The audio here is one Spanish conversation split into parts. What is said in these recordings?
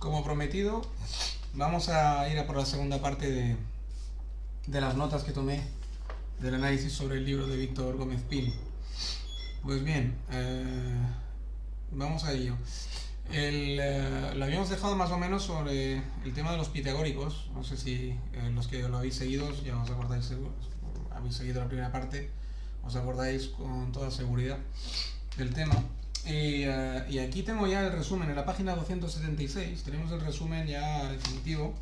Como prometido, vamos a ir a por la segunda parte de las notas que tomé del análisis sobre el libro de Víctor Gómez Pin. Pues bien, vamos a ello. Lo habíamos dejado más o menos sobre el tema de los pitagóricos. No sé si los que lo habéis seguido, ya os acordáis, habéis seguido la primera parte, os acordáis con toda seguridad del tema. Y aquí tengo ya el resumen, en la página 276 tenemos el resumen ya definitivo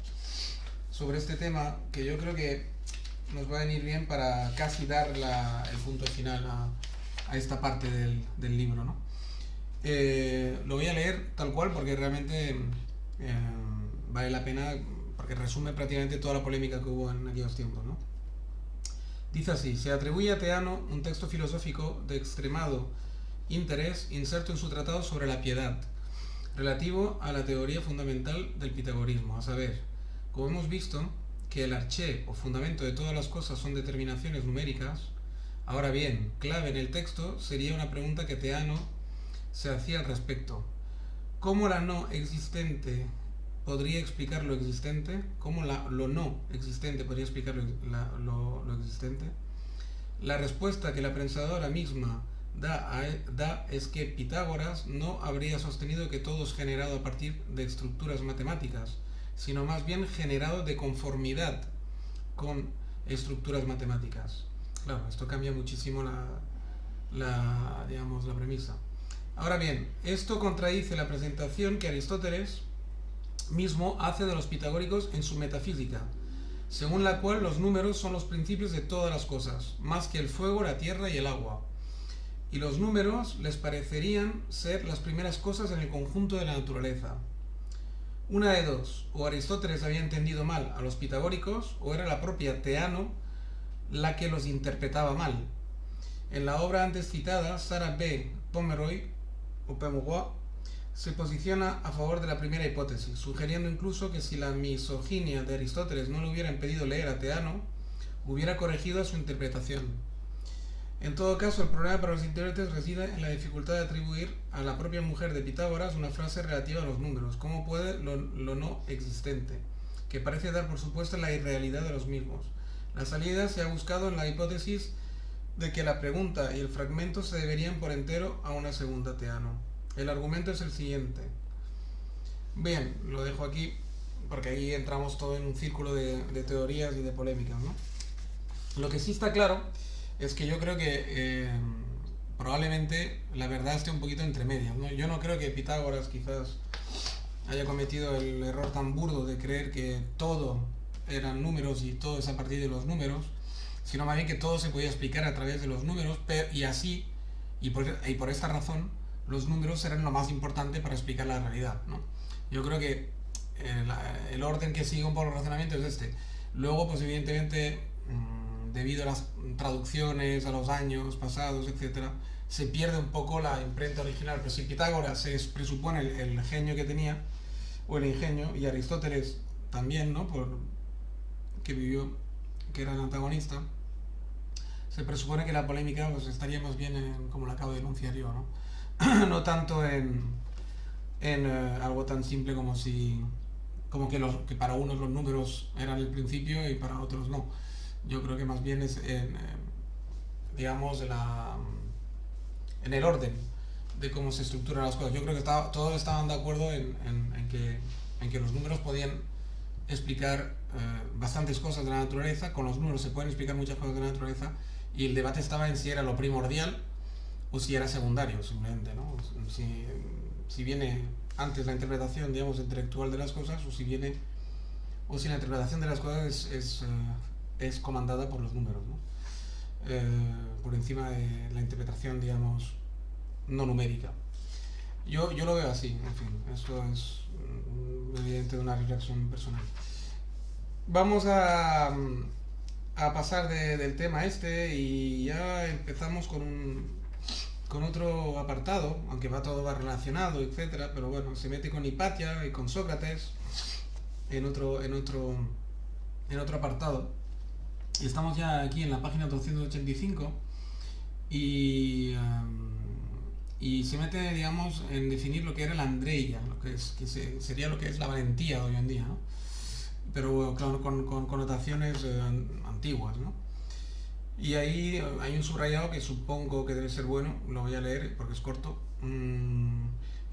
sobre este tema, que yo creo que nos va a venir bien para casi dar el punto final a esta parte del libro, ¿no? Lo voy a leer tal cual porque realmente vale la pena, porque resume prácticamente toda la polémica que hubo en aquellos tiempos, ¿no? Dice así: se atribuye a Teano un texto filosófico de extremado interés inserto en su tratado sobre la piedad, relativo a la teoría fundamental del pitagorismo, a saber, como hemos visto, que el arché o fundamento de todas las cosas son determinaciones numéricas. Ahora bien, clave en el texto sería una pregunta que Teano se hacía al respecto: ¿cómo la no existente podría explicar lo existente? ¿Cómo lo no existente podría explicar lo existente? La respuesta que la pensadora misma da es que Pitágoras no habría sostenido que todo es generado a partir de estructuras matemáticas, sino más bien generado de conformidad con estructuras matemáticas. Claro, esto cambia muchísimo la premisa. Ahora bien, esto contradice la presentación que Aristóteles mismo hace de los pitagóricos en su Metafísica, según la cual los números son los principios de todas las cosas, más que el fuego, la tierra y el agua. Y los números les parecerían ser las primeras cosas en el conjunto de la naturaleza. Una de dos: o Aristóteles había entendido mal a los pitagóricos, o era la propia Teano la que los interpretaba mal. En la obra antes citada, Sarah B. Pomeroy se posiciona a favor de la primera hipótesis, sugiriendo incluso que si la misoginia de Aristóteles no le hubiera impedido leer a Teano, hubiera corregido su interpretación. En todo caso, el problema para los intérpretes reside en la dificultad de atribuir a la propia mujer de Pitágoras una frase relativa a los números. ¿Cómo puede lo no existente?, que parece dar por supuesto la irrealidad de los mismos. La salida se ha buscado en la hipótesis de que la pregunta y el fragmento se deberían por entero a una segunda Teano. El argumento es el siguiente. Bien, lo dejo aquí porque ahí entramos todo en un círculo de teorías y de polémicas, ¿no? Lo que sí está claro es que yo creo que probablemente la verdad esté un poquito entre medias, ¿no? Yo no creo que Pitágoras quizás haya cometido el error tan burdo de creer que todo eran números y todo es a partir de los números, sino más bien que todo se podía explicar a través de los números, y por esta razón los números eran lo más importante para explicar la realidad, ¿no? Yo creo que el orden que sigue un poco el razonamiento es este. Luego, pues evidentemente, debido a las traducciones, a los años pasados, etcétera, se pierde un poco la imprenta original. Pero si Pitágoras se presupone el genio que tenía, o el ingenio, y Aristóteles también, ¿no?, que vivió, que era el antagonista, se presupone que la polémica pues estaría más bien como la acabo de enunciar yo, ¿no? No tanto en algo tan simple como que para unos los números eran el principio y para otros no. Yo creo que más bien es digamos, en el orden de cómo se estructuran las cosas. Yo creo que todos estaban de acuerdo en que los números podían explicar bastantes cosas de la naturaleza. Con los números se pueden explicar muchas cosas de la naturaleza, y el debate estaba en si era lo primordial o si era secundario, simplemente, ¿no? Si viene antes la interpretación, digamos, intelectual de las cosas, o si la interpretación de las cosas es comandada por los números, ¿no? Por encima de la interpretación, digamos, no numérica. Yo lo veo así, en fin, esto es evidente de una reflexión personal. Vamos a pasar del tema y ya empezamos con otro apartado, aunque todo relacionado, etcétera, pero bueno, se mete con Hipatia y con Sócrates en otro apartado. Y estamos ya aquí en la página 285 y y se mete, digamos, en definir lo que era la Andreia, sería lo que es la valentía de hoy en día, ¿no? Pero claro, con connotaciones antiguas, ¿no? Y ahí hay un subrayado que supongo que debe ser bueno, lo voy a leer porque es corto.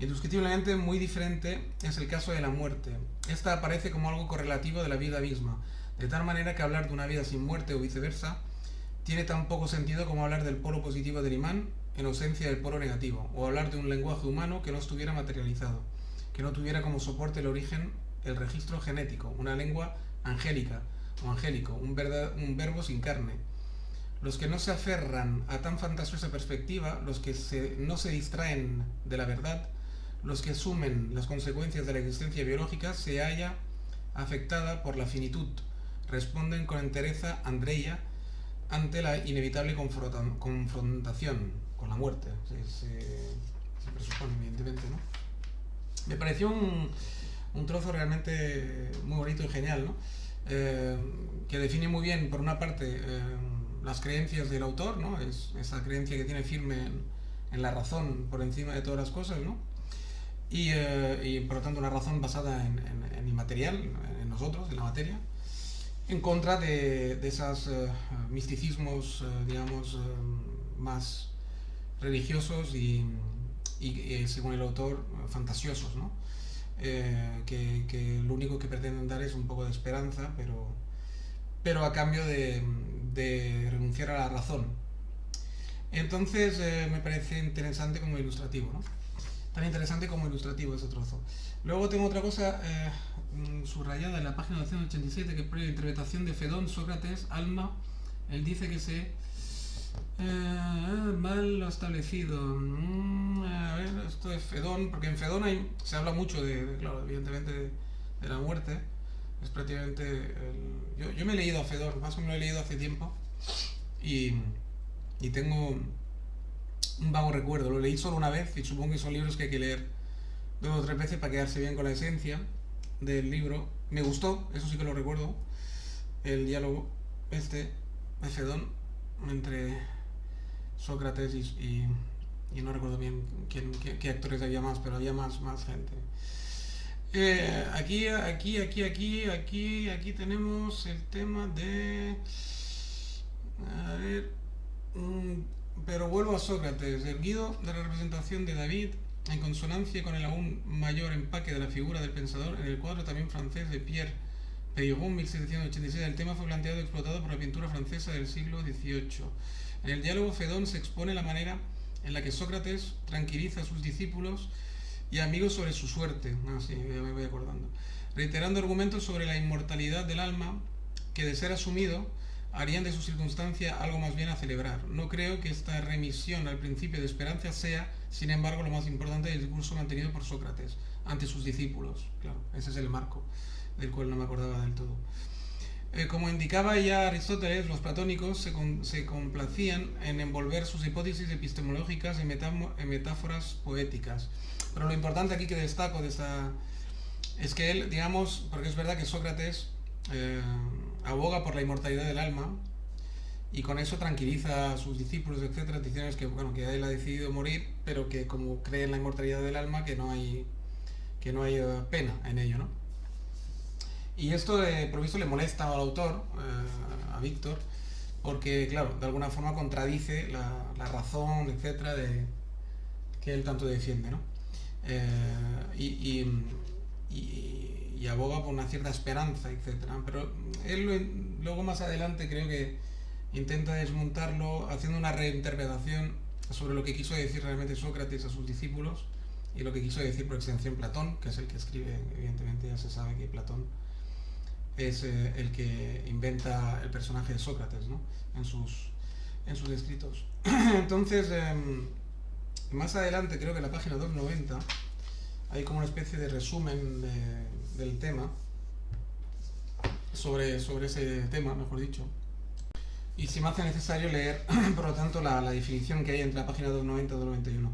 Indiscutiblemente muy diferente es el caso de la muerte. Esta aparece como algo correlativo de la vida misma, de tal manera que hablar de una vida sin muerte o viceversa tiene tan poco sentido como hablar del polo positivo del imán en ausencia del polo negativo, o hablar de un lenguaje humano que no estuviera materializado, que no tuviera como soporte el origen, el registro genético, una lengua angélica o angélico, un verbo sin carne. Los que no se aferran a tan fantasiosa perspectiva, los que no se distraen de la verdad, los que asumen las consecuencias de la existencia biológica, se halla afectada por la finitud, responden con entereza Andreia ante la inevitable confrontación con la muerte. Se presupone, evidentemente, ¿no? Me pareció un trozo realmente muy bonito y genial, ¿no? Que define muy bien, por una parte, las creencias del autor, ¿no? Esa creencia que tiene firme en la razón por encima de todas las cosas, ¿no? Y por lo tanto una razón basada en inmaterial, en nosotros, en la materia, en contra de esos misticismos, digamos, más religiosos y según el autor, fantasiosos, ¿no? Que lo único que pretenden dar es un poco de esperanza, pero a cambio de renunciar a la razón. Entonces me parece interesante como ilustrativo, ¿no? Tan interesante como ilustrativo ese trozo. Luego tengo otra cosa subrayada en la página 287 que pone la interpretación de Fedón, Sócrates, Alma. Él dice que mal lo establecido. A ver, esto es Fedón, porque en Fedón se habla mucho claro, evidentemente de la muerte. Es prácticamente yo me he leído a Fedón, más o menos lo he leído hace tiempo y tengo un vago recuerdo. Lo leí solo una vez y supongo que son libros que hay que leer 2 o 3 veces para quedarse bien con la esencia del libro. Me gustó, eso sí que lo recuerdo, el diálogo de Fedón entre Sócrates y no recuerdo bien qué actores había más, pero había más gente. Aquí tenemos el tema de... A ver... pero vuelvo a Sócrates, erguido de la representación de David, en consonancia con el aún mayor empaque de la figura del pensador, en el cuadro también francés de Pierre Peyron, 1786, el tema fue planteado y explotado por la pintura francesa del siglo XVIII. En el diálogo Fedón se expone la manera en la que Sócrates tranquiliza a sus discípulos y amigos sobre su suerte, sí, ya me voy acordando, reiterando argumentos sobre la inmortalidad del alma que, de ser asumido, harían de su circunstancia algo más bien a celebrar. No creo que esta remisión al principio de esperanza sea, sin embargo, lo más importante del discurso mantenido por Sócrates ante sus discípulos. Claro, ese es el marco del cual no me acordaba del todo. Como indicaba ya Aristóteles, los platónicos se complacían en envolver sus hipótesis epistemológicas en metáforas poéticas. Pero lo importante aquí que destaco es que él, digamos, porque es verdad que Sócrates aboga por la inmortalidad del alma y con eso tranquiliza a sus discípulos, etcétera, diciéndoles que él ha decidido morir, pero que como cree en la inmortalidad del alma, que no hay pena en ello, ¿no? Y esto, por visto, le molesta al autor, a Víctor, porque, claro, de alguna forma contradice la razón, etcétera, que él tanto defiende, ¿no? Y aboga por una cierta esperanza, etcétera. Pero él luego más adelante creo que intenta desmontarlo haciendo una reinterpretación sobre lo que quiso decir realmente Sócrates a sus discípulos y lo que quiso decir por extensión Platón, que es el que escribe, evidentemente ya se sabe que Platón es el que inventa el personaje de Sócrates, ¿no? en sus escritos. Entonces, más adelante, creo que en la página 290, hay como una especie de resumen del tema, sobre ese tema, mejor dicho. Y si me hace necesario leer, por lo tanto, la definición que hay entre la página 290 y 291.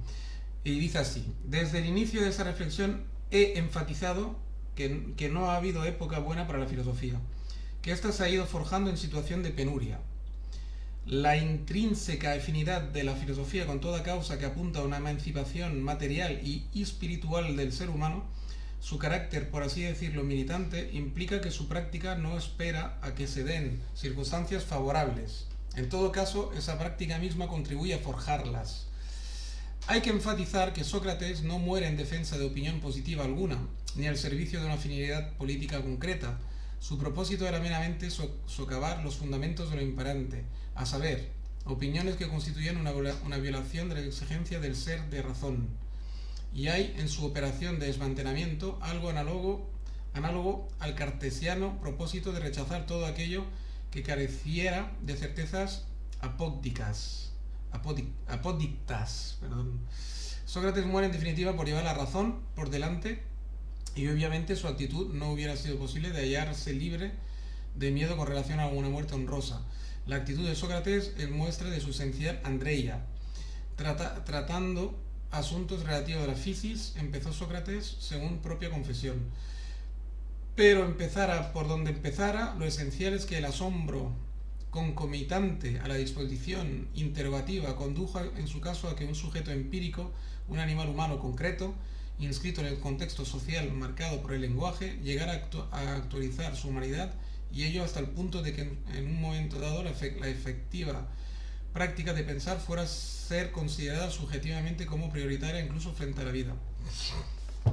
Y dice así: desde el inicio de esa reflexión he enfatizado que no ha habido época buena para la filosofía, que ésta se ha ido forjando en situación de penuria. la intrínseca afinidad de la filosofía con toda causa que apunta a una emancipación material y espiritual del ser humano, su carácter, por así decirlo, militante, implica que su práctica no espera a que se den circunstancias favorables. En todo caso, esa práctica misma contribuye a forjarlas. Hay que enfatizar que Sócrates no muere en defensa de opinión positiva alguna, ni al servicio de una finalidad política concreta. Su propósito era meramente socavar los fundamentos de lo imperante, a saber, opiniones que constituían una violación de la exigencia del ser de razón. Y hay en su operación de desmantelamiento algo análogo al cartesiano propósito de rechazar todo aquello que careciera de certezas apodictas. Sócrates muere en definitiva por llevar la razón por delante, y obviamente su actitud no hubiera sido posible de hallarse libre de miedo con relación a una muerte honrosa. La actitud de Sócrates es muestra de su esencial andreia. Tratando asuntos relativos a la physis, empezó Sócrates según propia confesión. Pero empezara por donde empezara, lo esencial es que el asombro concomitante a la disposición interrogativa condujo en su caso a que un sujeto empírico, un animal humano concreto, inscrito en el contexto social marcado por el lenguaje, llegara a actualizar su humanidad, y ello hasta el punto de que en un momento dado la efectiva práctica de pensar fuera a ser considerada subjetivamente como prioritaria incluso frente a la vida.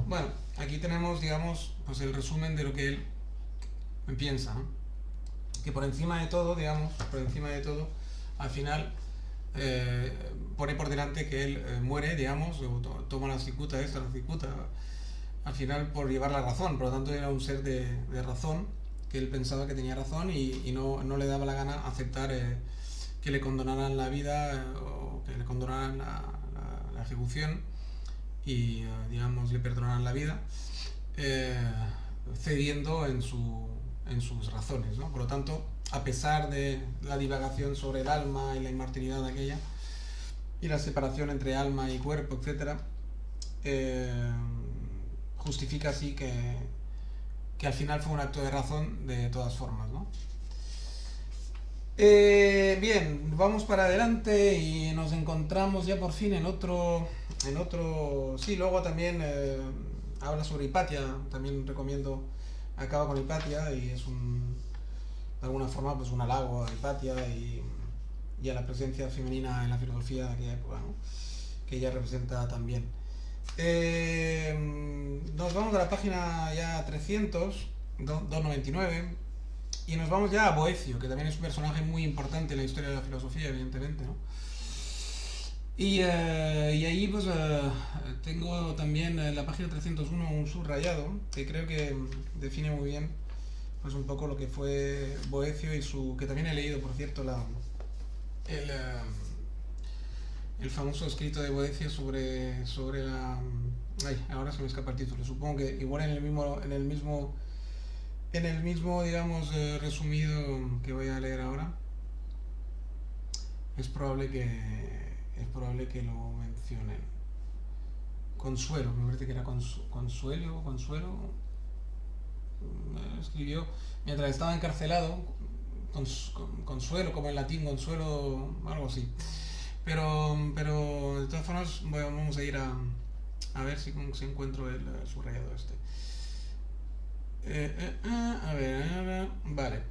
Bueno, aquí tenemos, digamos, pues el resumen de lo que él piensa, ¿no? Que por encima de todo, digamos, al final pone por delante que él muere, digamos, toma la cicuta, al final por llevar la razón. Por lo tanto era un ser de razón, que él pensaba que tenía razón, y no le daba la gana aceptar que le condonaran la vida o que le condonaran la ejecución y, digamos, le perdonaran la vida, cediendo en sus razones, ¿no? Por lo tanto, a pesar de la divagación sobre el alma y la inmortalidad aquella y la separación entre alma y cuerpo, etc., justifica así que al final fue un acto de razón de todas formas, ¿no? Bien, vamos para adelante y nos encontramos ya por fin en otro sí, luego también habla sobre Hipatia, también recomiendo, acaba con Hipatia, y es de alguna forma pues un halago a Hipatia y a la presencia femenina en la filosofía de aquella época, ¿no? Que ella representa también. Nos vamos a la página ya 299, y nos vamos ya a Boecio, que también es un personaje muy importante en la historia de la filosofía, evidentemente, ¿no? Y ahí pues tengo también en la página 301 un subrayado que creo que define muy bien pues un poco lo que fue Boecio y que también he leído, por cierto, el famoso escrito de Boecio sobre la... Ay, ahora se me escapa el título. Supongo que igual en el mismo digamos, resumido que voy a leer ahora, es probable que lo mencionen. Consuelo, me parece que era Consuelo. Escribió mientras estaba encarcelado, Consuelo, como en latín, Consuelo, algo así. Pero de todas formas vamos a ir a ver si encuentro el subrayado este. A ver, vale.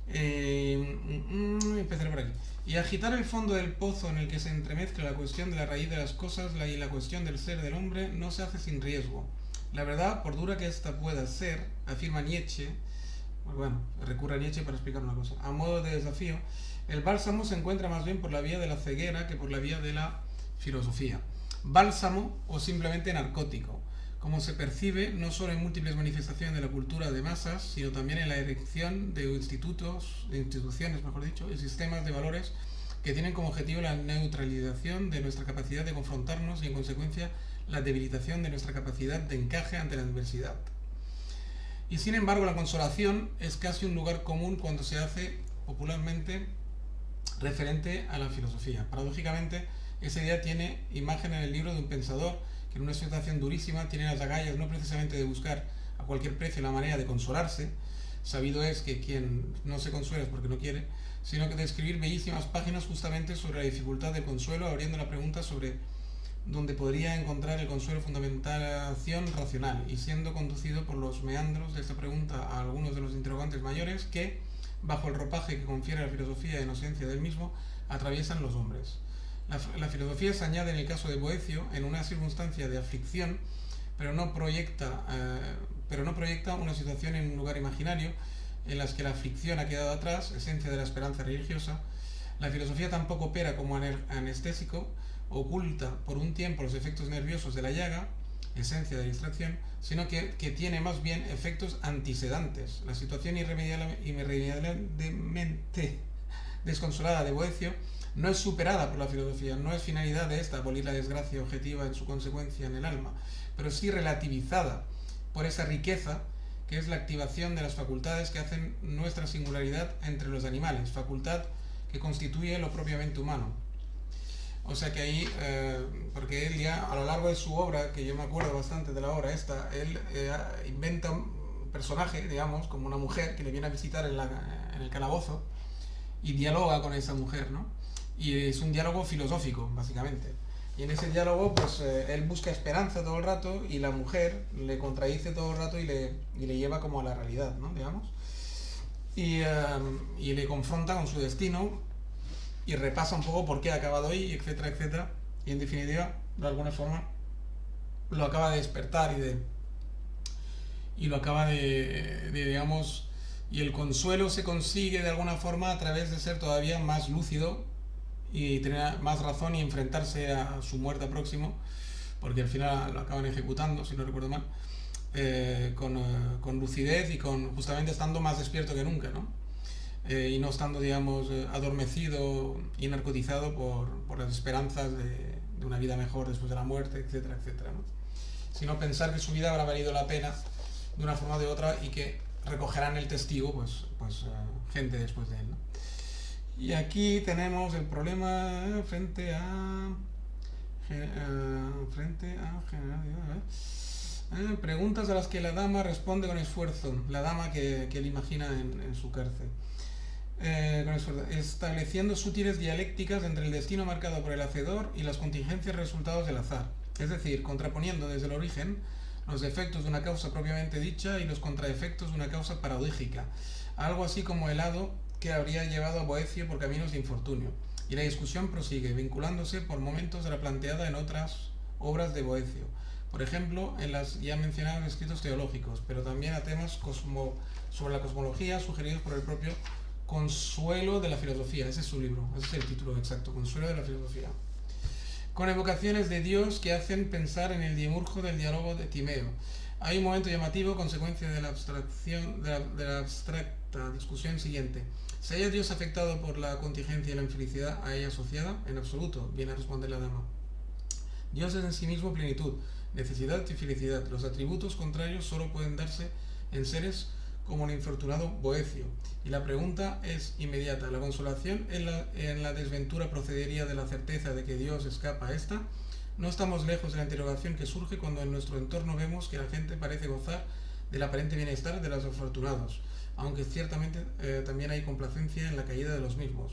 Empezaré por aquí. Y agitar el fondo del pozo en el que se entremezcla la cuestión de la raíz de las cosas y la cuestión del ser del hombre no se hace sin riesgo. La verdad, por dura que ésta pueda ser, afirma Nietzsche, bueno, recurre a Nietzsche para explicar una cosa, a modo de desafío, el bálsamo se encuentra más bien por la vía de la ceguera que por la vía de la filosofía. Bálsamo o simplemente narcótico, como se percibe no solo en múltiples manifestaciones de la cultura de masas, sino también en la erección de instituciones, y sistemas de valores que tienen como objetivo la neutralización de nuestra capacidad de confrontarnos y, en consecuencia, la debilitación de nuestra capacidad de encaje ante la adversidad. Y sin embargo, la consolación es casi un lugar común cuando se hace popularmente referente a la filosofía. Paradójicamente, esa idea tiene imagen en el libro de un pensador que en una situación durísima tiene las agallas no precisamente de buscar a cualquier precio la manera de consolarse. Sabido es que quien no se consuela es porque no quiere, sino que de escribir bellísimas páginas justamente sobre la dificultad del consuelo, abriendo la pregunta sobre dónde podría encontrar el consuelo fundamentación racional, y siendo conducido por los meandros de esta pregunta a algunos de los interrogantes mayores que, bajo el ropaje que confiere la filosofía e inocencia del mismo, atraviesan los hombres. La filosofía se añade en el caso de Boecio en una circunstancia de aflicción, pero no proyecta una situación en un lugar imaginario en las que la aflicción ha quedado atrás, esencia de la esperanza religiosa. La filosofía tampoco opera como anestésico, oculta por un tiempo los efectos nerviosos de la llaga, esencia de la distracción, sino que tiene más bien efectos antisedantes. La situación irremediablemente desconsolada de Boecio no es superada por la filosofía, no es finalidad de esta abolir la desgracia objetiva en su consecuencia en el alma, pero sí relativizada por esa riqueza que es la activación de las facultades que hacen nuestra singularidad entre los animales, facultad que constituye lo propiamente humano. O sea que ahí, porque él ya a lo largo de su obra, que yo me acuerdo bastante de la obra esta, él inventa un personaje, digamos, como una mujer que le viene a visitar en el calabozo y dialoga con esa mujer, ¿no? Y es un diálogo filosófico, básicamente. Y en ese diálogo, pues él busca esperanza todo el rato y la mujer le contradice todo el rato y le lleva como a la realidad, ¿no? Digamos. Y le confronta con su destino y repasa un poco por qué ha acabado ahí, etcétera, etcétera. Y en definitiva, de alguna forma, lo acaba de despertar y lo acaba digamos, y el consuelo se consigue de alguna forma a través de ser todavía más lúcido y tener más razón y enfrentarse a su muerte próximo, porque al final lo acaban ejecutando, si no recuerdo mal, con lucidez y justamente estando más despierto que nunca, ¿no? Y no estando, digamos, adormecido y narcotizado por las esperanzas de una vida mejor después de la muerte, etcétera, etcétera, ¿no? Sino pensar que su vida habrá valido la pena de una forma o de otra y que recogerán el testigo, pues gente después de él, ¿no? Y aquí tenemos el problema frente a preguntas a las que la dama responde con esfuerzo, la dama que él imagina en su cárcel. Con esfuerzo, estableciendo sutiles dialécticas entre el destino marcado por el hacedor y las contingencias resultados del azar, es decir, contraponiendo desde el origen los efectos de una causa propiamente dicha y los contraefectos de una causa paradójica, algo así como el hado que habría llevado a Boecio por caminos de infortunio. Y la discusión prosigue, vinculándose por momentos a la planteada en otras obras de Boecio, por ejemplo, en las ya mencionados escritos teológicos, pero también a temas sobre la cosmología sugeridos por el propio Consuelo de la Filosofía. Ese es su libro, ese es el título exacto, Consuelo de la Filosofía. Con evocaciones de Dios que hacen pensar en el diemurgo del diálogo de Timeo. Hay un momento llamativo, consecuencia de la abstracta discusión siguiente. ¿Se halla Dios afectado por la contingencia y la infelicidad a ella asociada? En absoluto, viene a responder la dama. Dios es en sí mismo plenitud, necesidad y felicidad. Los atributos contrarios solo pueden darse en seres como el infortunado Boecio. Y la pregunta es inmediata. ¿La consolación en la desventura procedería de la certeza de que Dios escapa a esta? No estamos lejos de la interrogación que surge cuando en nuestro entorno vemos que la gente parece gozar del aparente bienestar de los afortunados, aunque ciertamente también hay complacencia en la caída de los mismos.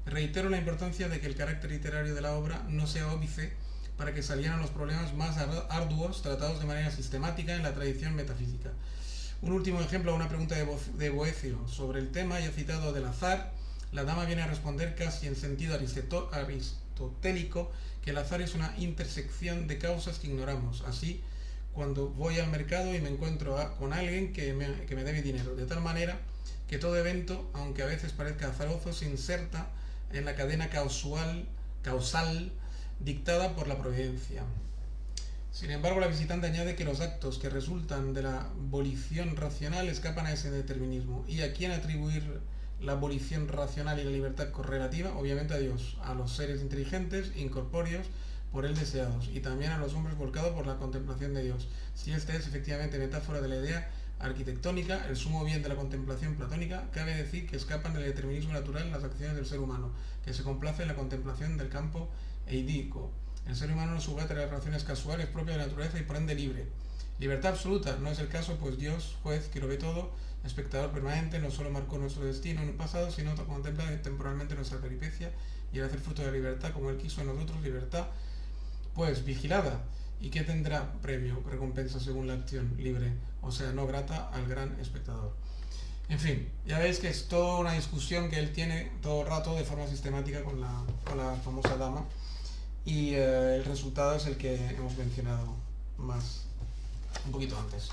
Reitero la importancia de que el carácter literario de la obra no sea óbice para que salieran los problemas más arduos tratados de manera sistemática en la tradición metafísica. Un último ejemplo a una pregunta de Boecio sobre el tema ya citado del azar. La dama viene a responder casi en sentido aristotélico que el azar es una intersección de causas que ignoramos. Así, cuando voy al mercado y me encuentro con alguien que me debe dinero, de tal manera que todo evento, aunque a veces parezca azaroso, se inserta en la cadena causal dictada por la providencia. Sin embargo, la visitante añade que los actos que resultan de la volición racional escapan a ese determinismo. ¿Y a quién atribuir la volición racional y la libertad correlativa? Obviamente a Dios, a los seres inteligentes, incorpóreos, por él deseados, y también a los hombres volcados por la contemplación de Dios. Si esta es efectivamente metáfora de la idea arquitectónica, el sumo bien de la contemplación platónica, cabe decir que escapan del determinismo natural las acciones del ser humano, que se complace en la contemplación del campo eidílico. El ser humano no sujeta a las relaciones casuales propias de la naturaleza y por ende libre. Libertad absoluta, no es el caso, pues Dios, juez, que lo ve todo, espectador permanente, no solo marcó nuestro destino en un pasado, sino contempla temporalmente nuestra peripecia y el hacer fruto de la libertad como Él quiso en nosotros, libertad, pues vigilada. ¿Y qué tendrá premio, recompensa según la acción libre, o sea, no grata al gran espectador? En fin, ya veis que es toda una discusión que él tiene todo el rato de forma sistemática con la famosa dama y el resultado es el que hemos mencionado más un poquito antes.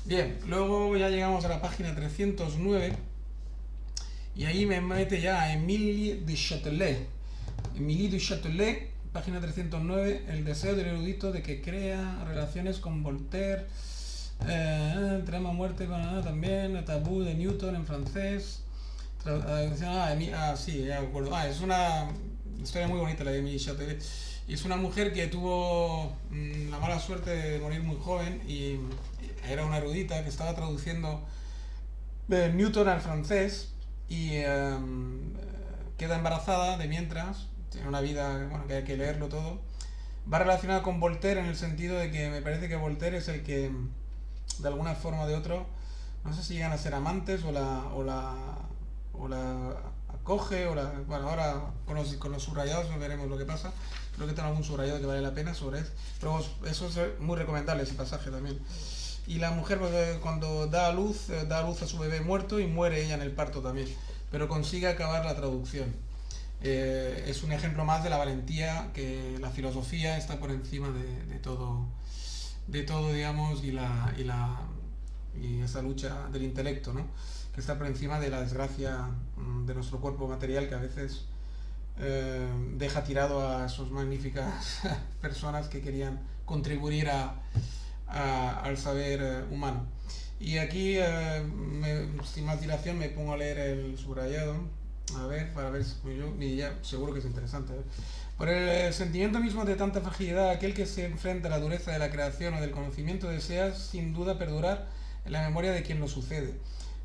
Bien, luego ya llegamos a la página 309 y ahí me mete ya a Émilie de Châtelet. Émilie de Châtelet, página 309, el deseo del erudito de que crea relaciones con Voltaire, trama muerte con también, tabú de Newton en francés. Sí, ya me acuerdo. Es una historia muy bonita la de Émilie Châtelet. Y es una mujer que tuvo la mala suerte de morir muy joven y era una erudita que estaba traduciendo Newton al francés y queda embarazada de mientras, tiene una vida bueno, que hay que leerlo todo. Va relacionada con Voltaire en el sentido de que me parece que Voltaire es el que, de alguna forma o de otro, no sé si llegan a ser amantes o la acoge o la... Bueno, ahora con los subrayados veremos lo que pasa. Creo que tengo algún subrayado que vale la pena sobre eso. Pero eso es muy recomendable, ese pasaje también. Y la mujer pues, cuando da a luz a su bebé muerto y muere ella en el parto también. Pero consigue acabar la traducción. Es un ejemplo más de la valentía, que la filosofía está por encima de todo, digamos, y esa lucha del intelecto, ¿no? Que está por encima de la desgracia de nuestro cuerpo material que a veces deja tirado a esas magníficas personas que querían contribuir al saber humano. Y aquí, sin más dilación, me pongo a leer el subrayado, para ver si ya seguro que es interesante. Por el sentimiento mismo de tanta fragilidad, aquel que se enfrenta a la dureza de la creación o del conocimiento desea sin duda perdurar en la memoria de quien lo sucede,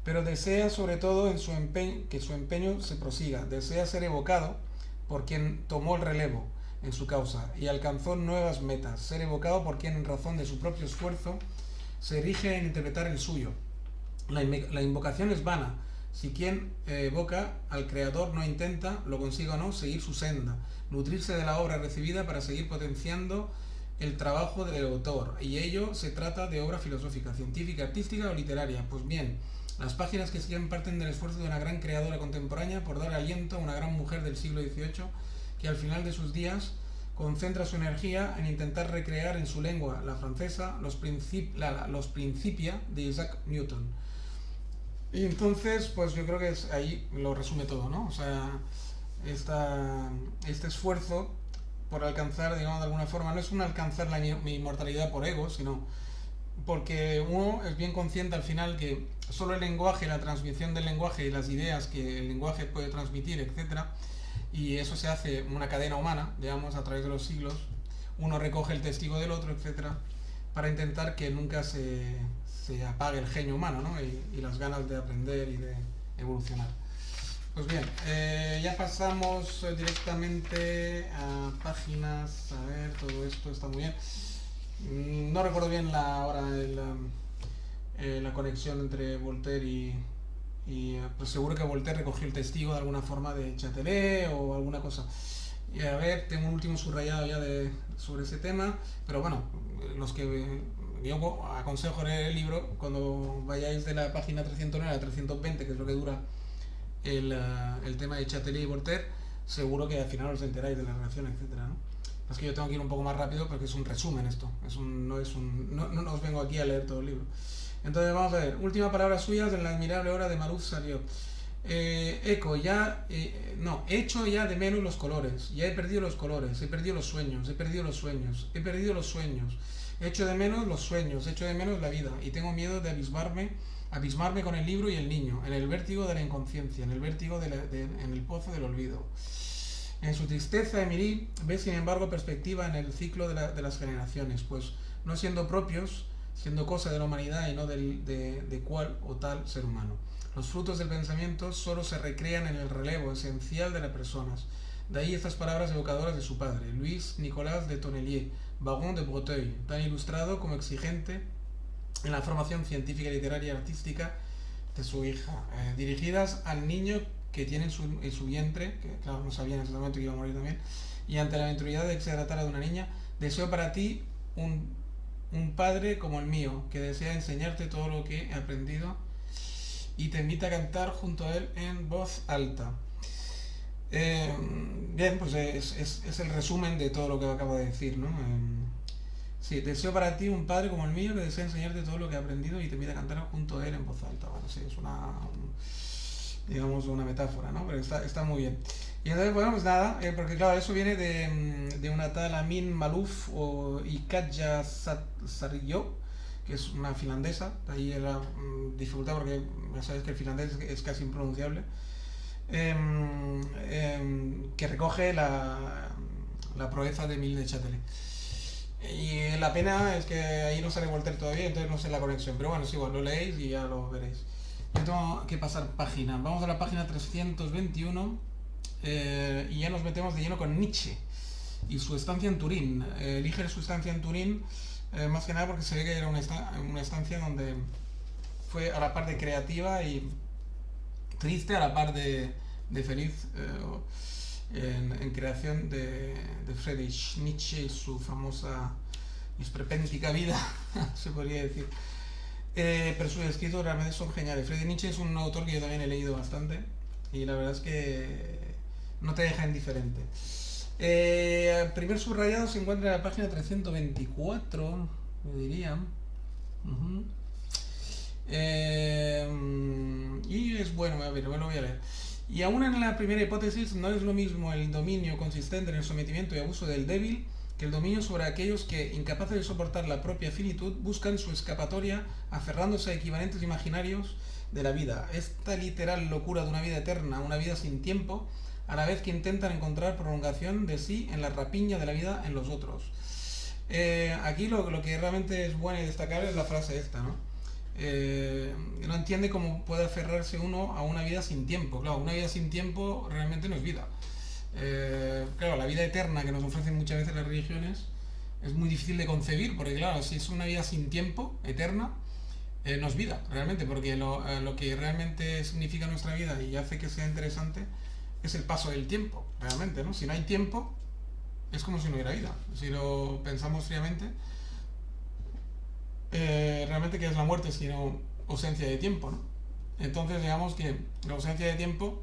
pero desea sobre todo que su empeño se prosiga, desea ser evocado por quien tomó el relevo en su causa y alcanzó nuevas metas, ser evocado por quien en razón de su propio esfuerzo se erige en interpretar el suyo. La invocación es vana si quien evoca al Creador no intenta, lo consiga o no, seguir su senda, nutrirse de la obra recibida para seguir potenciando el trabajo del autor, y ello se trata de obra filosófica, científica, artística o literaria. Pues bien, las páginas que siguen parten del esfuerzo de una gran creadora contemporánea por dar aliento a una gran mujer del siglo XVIII que al final de sus días concentra su energía en intentar recrear en su lengua, la francesa, los Principia de Isaac Newton. Y entonces, pues yo creo que ahí lo resume todo, ¿no? O sea, este esfuerzo por alcanzar, digamos, de alguna forma, no es un alcanzar la inmortalidad por ego, sino porque uno es bien consciente al final que solo el lenguaje, la transmisión del lenguaje y las ideas que el lenguaje puede transmitir, etcétera, y eso se hace una cadena humana, digamos, a través de los siglos, uno recoge el testigo del otro, etcétera, para intentar que nunca se apague el genio humano, ¿no? y las ganas de aprender y de evolucionar. Pues bien, ya pasamos directamente a páginas, a ver, todo esto está muy bien. No recuerdo bien la conexión entre Voltaire y pues seguro que Voltaire recogió el testigo de alguna forma de Châtelet o alguna cosa. Y a ver, tengo un último subrayado ya sobre ese tema, pero bueno, yo aconsejo leer el libro cuando vayáis de la página 309 a la 320, que es lo que dura el tema de Châtelet y Voltaire, seguro que al final os enteráis de la relación, etcétera, ¿no? Es que yo tengo que ir un poco más rápido porque es un resumen esto, no os vengo aquí a leer todo el libro. Entonces vamos a ver, última palabra suya en la admirable obra de Maruf Saliot. Echo ya de menos los colores, ya he perdido los colores, he perdido los sueños, he perdido los sueños, echo de menos los sueños, echo de menos la vida y tengo miedo de abismarme con el libro y el niño, en el vértigo de la inconsciencia, en el vértigo en el pozo del olvido. En su tristeza, Émilie ve sin embargo perspectiva en el ciclo de las generaciones, pues no siendo propios, siendo cosa de la humanidad y no de cual o tal ser humano. Los frutos del pensamiento solo se recrean en el relevo esencial de las personas. De ahí estas palabras evocadoras de su padre, Louis Nicolas de Tonnelier, Baron de Breteuil, tan ilustrado como exigente en la formación científica, literaria y artística de su hija, dirigidas al niño que tiene en su vientre, que claro, no sabía en ese momento que iba a morir también, y ante la eventualidad de que se tratara de una niña, deseo para ti un padre como el mío, que desea enseñarte todo lo que he aprendido y te invita a cantar junto a él en voz alta. Bien, pues es el resumen de todo lo que acabo de decir, ¿no? Sí, deseo para ti un padre como el mío que desea enseñarte todo lo que he aprendido y te invita a cantar junto a él en voz alta. Bueno, sí, es digamos, una metáfora, ¿no? Pero está muy bien. Y entonces, bueno, pues nada, porque claro, eso viene de una tal Amin Malouf y Katja Saartjie, que es una finlandesa, de ahí la dificultad porque ya sabes que el finlandés es casi impronunciable, que recoge la proeza de Émile de Châtelet. Y la pena es que ahí no sale Voltaire todavía, entonces no sé la conexión, pero bueno, es igual, lo leéis y ya lo veréis. Yo tengo que pasar página, vamos a la página 321 y ya nos metemos de lleno con Nietzsche y su estancia en Turín. Elige su estancia en Turín más que nada porque se ve que era una estancia donde fue a la par de creativa y triste, a la par de feliz, en creación de Friedrich Nietzsche y su famosa y esperpéntica vida, se podría decir. Pero sus escritos realmente son geniales. Friedrich Nietzsche es un autor que yo también he leído bastante y la verdad es que no te deja indiferente. El primer subrayado se encuentra en la página 324, me diría. Y es bueno, a ver, me lo voy a leer. Y aún en la primera hipótesis no es lo mismo el dominio consistente en el sometimiento y abuso del débil que el dominio sobre aquellos que, incapaces de soportar la propia finitud, buscan su escapatoria aferrándose a equivalentes imaginarios de la vida. Esta literal locura de una vida eterna, una vida sin tiempo, a la vez que intentan encontrar prolongación de sí en la rapiña de la vida en los otros. Aquí lo que realmente es bueno y destacar es la frase esta, ¿no? No entiende cómo puede aferrarse uno a una vida sin tiempo. Claro, una vida sin tiempo realmente no es vida. Claro, la vida eterna que nos ofrecen muchas veces las religiones es muy difícil de concebir, porque claro, si es una vida sin tiempo, eterna, no es vida, realmente, porque lo que realmente significa nuestra vida y hace que sea interesante es el paso del tiempo, realmente, ¿no? Si no hay tiempo, es como si no hubiera vida. Si lo pensamos fríamente, realmente ¿qué es la muerte sino ausencia de tiempo, ¿no? Entonces digamos que la ausencia de tiempo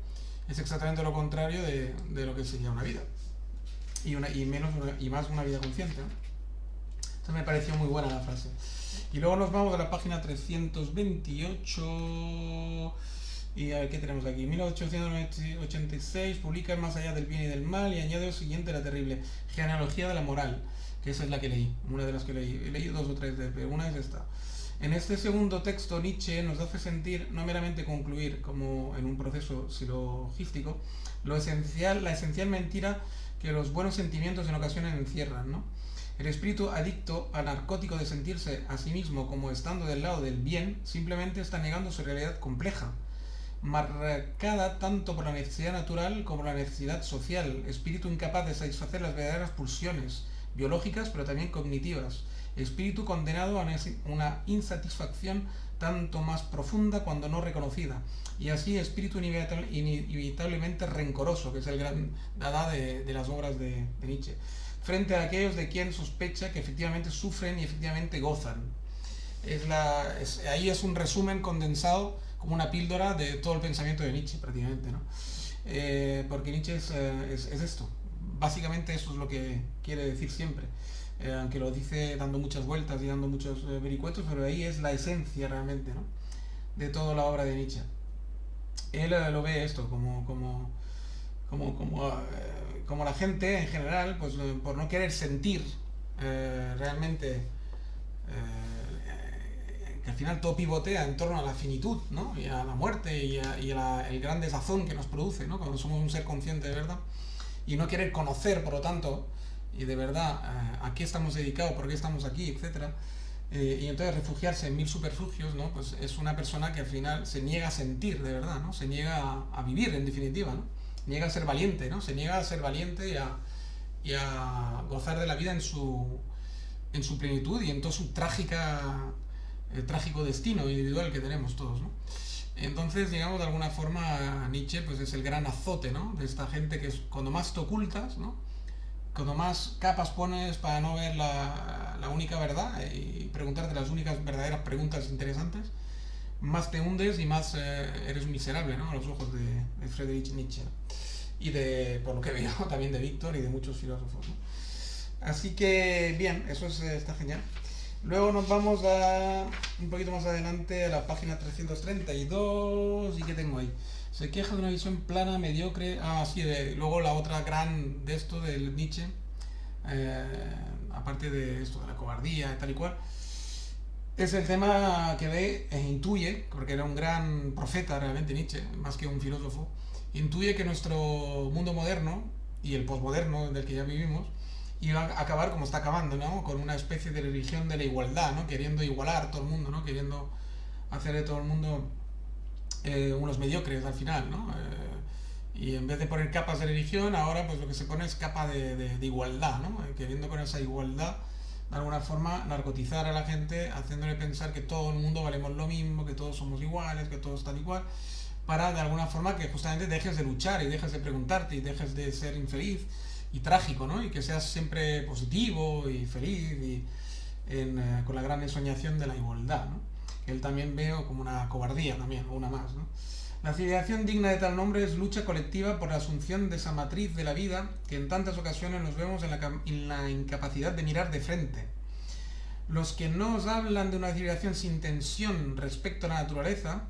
es exactamente lo contrario de lo que sería una vida y más una vida consciente, ¿no? Entonces me pareció muy buena la frase. Y luego nos vamos a la página 328 y a ver qué tenemos aquí. 1886 publica Más allá del bien y del mal y añade lo siguiente, la terrible genealogía de la moral, que esa es la que leí, una de las que leí. He leído 2 o 3, pero una es esta. En este segundo texto, Nietzsche nos hace sentir, no meramente concluir, como en un proceso silogístico, la esencial mentira que los buenos sentimientos en ocasiones encierran, ¿no? El espíritu adicto al narcótico de sentirse a sí mismo como estando del lado del bien, simplemente está negando su realidad compleja, marcada tanto por la necesidad natural como la necesidad social, espíritu incapaz de satisfacer las verdaderas pulsiones biológicas, pero también cognitivas, espíritu condenado a una insatisfacción tanto más profunda cuando no reconocida, y así espíritu inevitablemente rencoroso, que es el gran dada de las obras de Nietzsche, frente a aquellos de quien sospecha que efectivamente sufren y efectivamente gozan. Ahí es un resumen condensado, como una píldora de todo el pensamiento de Nietzsche prácticamente, ¿no? Porque Nietzsche es esto. Básicamente eso es lo que quiere decir siempre, aunque lo dice dando muchas vueltas y dando muchos vericuetos, pero ahí es la esencia realmente, ¿no?, de toda la obra de Nietzsche. Él lo ve esto como la gente en general, pues por no querer sentir realmente que al final todo pivotea en torno a la finitud, ¿no?, y a la muerte y el gran desazón que nos produce, ¿no?, cuando somos un ser consciente de verdad, y no querer conocer, por lo tanto, y de verdad a qué estamos dedicados, por qué estamos aquí, etcétera, y entonces refugiarse en mil superfugios, ¿no?, pues es una persona que al final se niega a sentir de verdad, ¿no?, se niega a vivir en definitiva, ¿no?, niega a ser valiente, ¿no?, se niega a ser valiente y a gozar de la vida en su plenitud y en toda su trágica trágico destino individual que tenemos todos, ¿no? Entonces, digamos, de alguna forma Nietzsche pues es el gran azote, ¿no? De esta gente que es, cuando más te ocultas, ¿no? Cuando más capas pones para no ver la única verdad y preguntarte las únicas verdaderas preguntas interesantes, más te hundes y más eres miserable, ¿no? A los ojos de Friedrich Nietzsche. Y de, por lo que veo, también de Víctor y de muchos filósofos, ¿no? Así que, bien, eso está genial. Luego nos vamos a un poquito más adelante a la página 332. ¿Y qué tengo ahí? Se queja de una visión plana, mediocre. Ah, sí, luego la otra gran de esto del Nietzsche, aparte de esto de la cobardía y tal y cual, es el tema que ve e intuye, porque era un gran profeta realmente Nietzsche, más que un filósofo, intuye que nuestro mundo moderno y el posmoderno del que ya vivimos iba a acabar como está acabando, ¿no? Con una especie de religión de la igualdad, ¿no? Queriendo igualar a todo el mundo, ¿no? Queriendo hacer de todo el mundo unos mediocres al final, ¿no? Y en vez de poner capas de religión, ahora pues lo que se pone es capa de igualdad, ¿no? Queriendo con esa igualdad, de alguna forma, narcotizar a la gente, haciéndole pensar que todo el mundo valemos lo mismo, que todos somos iguales, que todos están igual, para de alguna forma que justamente dejes de luchar y dejes de preguntarte y dejes de ser infeliz y trágico, ¿no? Y que seas siempre positivo y feliz y con la gran ensoñación de la igualdad, ¿no? Que él también veo como una cobardía también, o una más, ¿no? La civilización digna de tal nombre es lucha colectiva por la asunción de esa matriz de la vida que en tantas ocasiones nos vemos en la incapacidad de mirar de frente. Los que nos hablan de una civilización sin tensión respecto a la naturaleza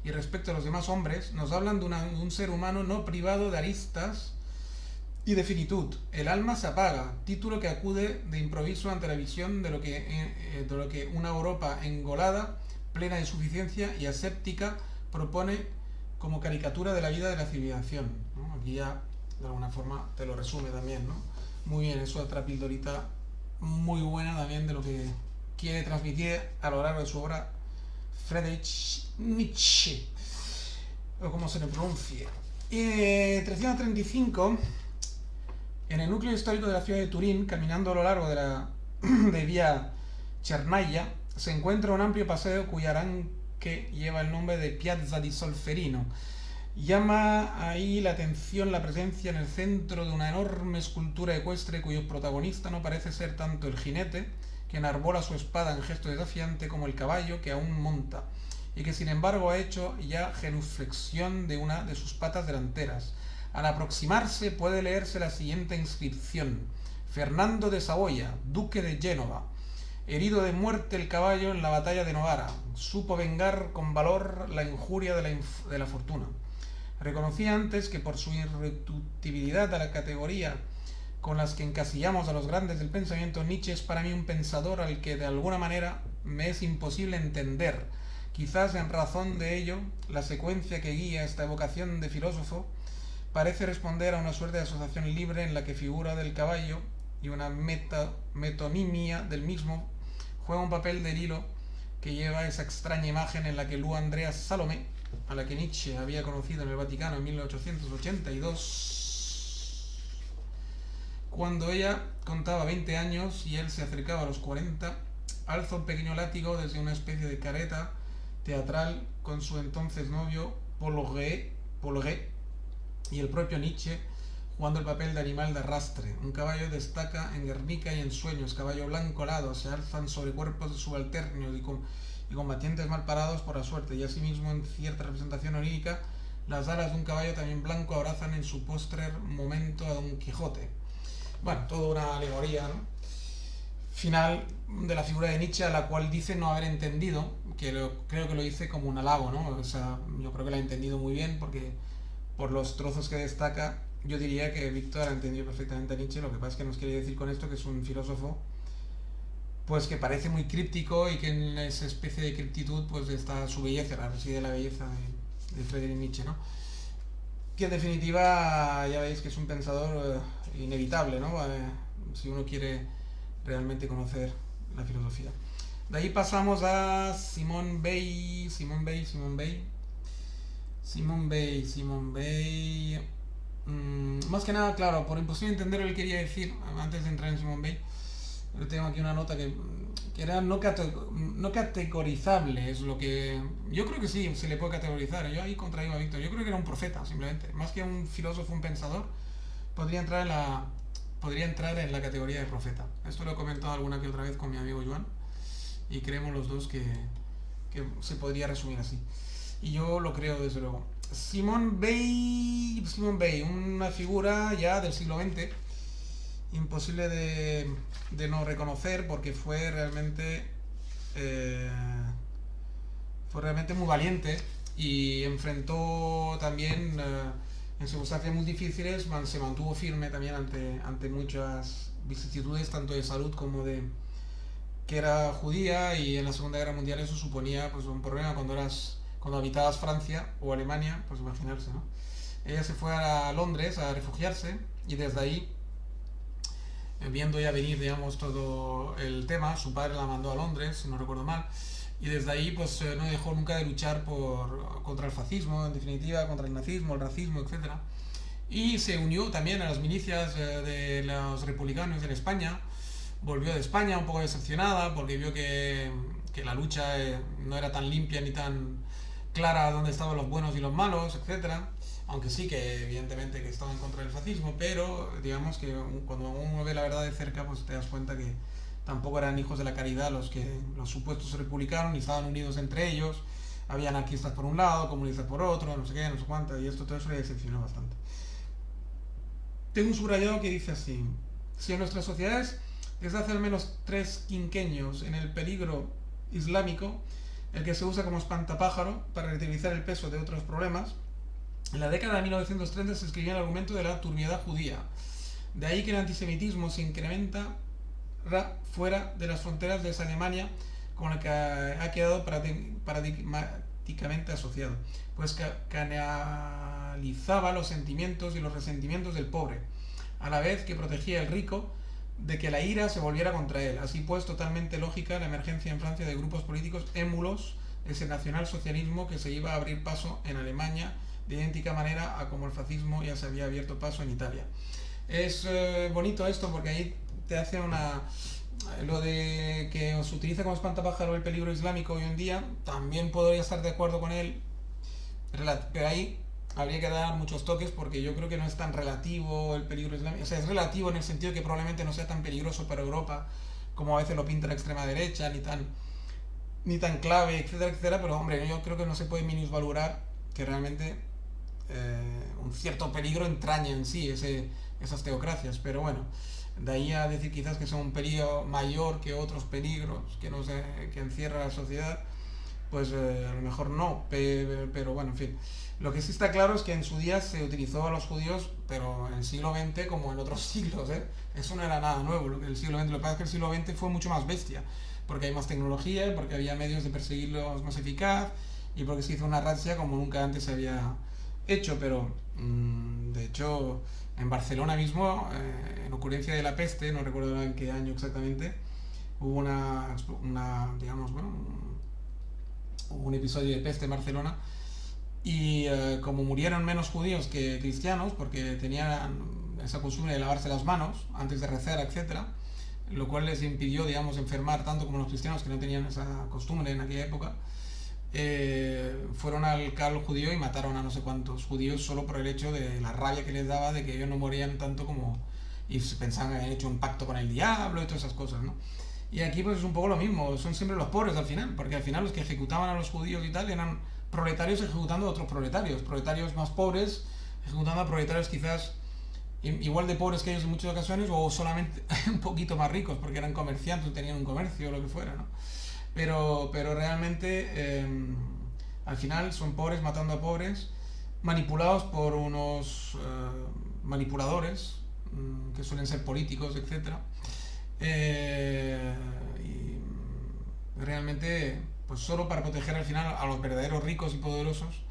y respecto a los demás hombres, nos hablan de un ser humano no privado de aristas y de finitud. El alma se apaga, título que acude de improviso ante la visión de lo que una Europa engolada, plena de suficiencia y aséptica propone como caricatura de la vida de la civilización, ¿no? Aquí ya de alguna forma te lo resume también, ¿no? Muy bien, es otra pildorita muy buena también de lo que quiere transmitir a lo largo de su obra Friedrich Nietzsche, o como se le pronuncie. 335, en el núcleo histórico de la ciudad de Turín, caminando a lo largo de Vía Chernaya, se encuentra un amplio paseo cuya arranque lleva el nombre de Piazza di Solferino. Llama ahí la atención la presencia en el centro de una enorme escultura ecuestre cuyo protagonista no parece ser tanto el jinete, que enarbola su espada en gesto desafiante, como el caballo que aún monta, y que sin embargo ha hecho ya genuflexión de una de sus patas delanteras. Al aproximarse puede leerse la siguiente inscripción: Fernando de Saboya, duque de Génova. Herido de muerte el caballo en la batalla de Novara, supo vengar con valor la injuria de la fortuna. Reconocí antes que por su irreductibilidad a la categoría con las que encasillamos a los grandes del pensamiento, Nietzsche es para mí un pensador al que de alguna manera me es imposible entender. Quizás en razón de ello, la secuencia que guía esta evocación de filósofo parece responder a una suerte de asociación libre en la que figura del caballo y una metonimia del mismo juega un papel del hilo que lleva esa extraña imagen en la que Lu Andrea Salomé, a la que Nietzsche había conocido en el Vaticano en 1882, cuando ella contaba 20 años y él se acercaba a los 40, alza un pequeño látigo desde una especie de careta teatral con su entonces novio Paul Gay y el propio Nietzsche jugando el papel de animal de arrastre. Un caballo destaca en Guernica y en Sueños, caballo blanco alado, se alzan sobre cuerpos de subalternos y combatientes mal parados por la suerte, y asimismo en cierta representación onírica, las alas de un caballo también blanco abrazan en su postrer momento a Don Quijote. Bueno, toda una alegoría, ¿no? Final de la figura de Nietzsche, a la cual dice no haber entendido, creo que lo dice como un halago, ¿no? O sea, yo creo que lo ha entendido muy bien, porque por los trozos que destaca, yo diría que Víctor ha entendido perfectamente a Nietzsche. Lo que pasa es que nos quiere decir con esto que es un filósofo pues que parece muy críptico y que en esa especie de criptitud pues está su belleza, reside la belleza de Friedrich Nietzsche, ¿no? Que en definitiva ya veis que es un pensador inevitable, ¿no? Si uno quiere realmente conocer la filosofía. De ahí pasamos a Simone Weil. Más que nada, claro, por imposible entender lo que quería decir antes de entrar en Simone Weil, Yo tengo aquí una nota que era no categorizable, es lo que... Yo creo que sí, se le puede categorizar. Yo ahí contradigo a Víctor. Yo creo que era un profeta, simplemente. Más que un filósofo, un pensador, podría entrar en la categoría de profeta. Esto lo he comentado alguna que otra vez con mi amigo Joan y creemos los dos que se podría resumir así. Y yo lo creo desde luego. Simone Weil, una figura ya del siglo XX, imposible de no reconocer porque eh, fue realmente muy valiente y enfrentó también en circunstancias muy difíciles, se mantuvo firme también ante muchas vicisitudes, tanto de salud como de que era judía, y en la Segunda Guerra Mundial eso suponía pues un problema cuando habitabas Francia o Alemania, pues imaginarse, ¿no? Ella se fue a Londres a refugiarse y desde ahí, viendo ya venir, digamos, todo el tema, su padre la mandó a Londres, si no recuerdo mal, y desde ahí pues no dejó nunca de luchar contra el fascismo, en definitiva, contra el nazismo, el racismo, etcétera. Y se unió también a las milicias de los republicanos en España. Volvió de España un poco decepcionada porque vio que la lucha no era tan limpia ni tan clara dónde estaban los buenos y los malos, etcétera. Aunque sí que evidentemente que estaba en contra del fascismo, pero digamos que cuando uno ve la verdad de cerca, pues te das cuenta que tampoco eran hijos de la caridad los supuestos republicanos, ni estaban unidos entre ellos. Había anarquistas por un lado, comunistas por otro, no sé qué, no sé cuánto, y todo eso le decepcionó bastante. Tengo un subrayado que dice así: si en nuestras sociedades desde hace al menos 3 quinquenios en el peligro islámico, el que se usa como espantapájaro para relativizar el peso de otros problemas, en la década de 1930 se escribía el argumento de la turbiedad judía. De ahí que el antisemitismo se incrementa fuera de las fronteras de esa Alemania con la que ha quedado paradigmáticamente asociado, pues canalizaba los sentimientos y los resentimientos del pobre, a la vez que protegía al rico de que la ira se volviera contra él. Así pues, totalmente lógica la emergencia en Francia de grupos políticos émulos de ese nacionalsocialismo que se iba a abrir paso en Alemania de idéntica manera a como el fascismo ya se había abierto paso en Italia. Es bonito esto porque ahí te hace lo de que se utiliza como espantapájaro el peligro islámico hoy en día, también podría estar de acuerdo con él, pero ahí habría que dar muchos toques porque yo creo que no es tan relativo el peligro islámico. O sea, es relativo en el sentido de que probablemente no sea tan peligroso para Europa como a veces lo pinta la extrema derecha, ni tan clave, etcétera, etcétera, pero hombre, yo creo que no se puede minusvalorar que realmente un cierto peligro entraña en sí esas teocracias, pero bueno, de ahí a decir quizás que son un peligro mayor que otros peligros que encierra la sociedad, pues a lo mejor no, pero bueno, en fin. Lo que sí está claro es que en su día se utilizó a los judíos, pero en el siglo XX como en otros siglos, ¿eh? Eso no era nada nuevo, lo que que pasa es que el siglo XX fue mucho más bestia, porque hay más tecnología, porque había medios de perseguirlos más eficaz, y porque se hizo una razzia como nunca antes se había hecho, pero de hecho en Barcelona mismo, en ocurrencia de la peste, no recuerdo en qué año exactamente, hubo digamos, bueno, hubo un episodio de peste en Barcelona y como murieron menos judíos que cristianos, porque tenían esa costumbre de lavarse las manos antes de rezar, etcétera, lo cual les impidió, digamos, enfermar tanto como los cristianos que no tenían esa costumbre en aquella época, fueron al cal judío y mataron a no sé cuántos judíos solo por el hecho de la rabia que les daba de que ellos no morían tanto como... y pensaban que habían hecho un pacto con el diablo y todas esas cosas, ¿no? Y aquí pues es un poco lo mismo, son siempre los pobres al final, porque al final los que ejecutaban a los judíos y tal eran proletarios ejecutando a otros proletarios más pobres ejecutando a proletarios quizás igual de pobres que ellos en muchas ocasiones o solamente un poquito más ricos porque eran comerciantes, tenían un comercio o lo que fuera, ¿no? Pero realmente al final son pobres matando a pobres, manipulados por unos manipuladores que suelen ser políticos, etcétera. Y realmente pues solo para proteger al final a los verdaderos ricos y poderosos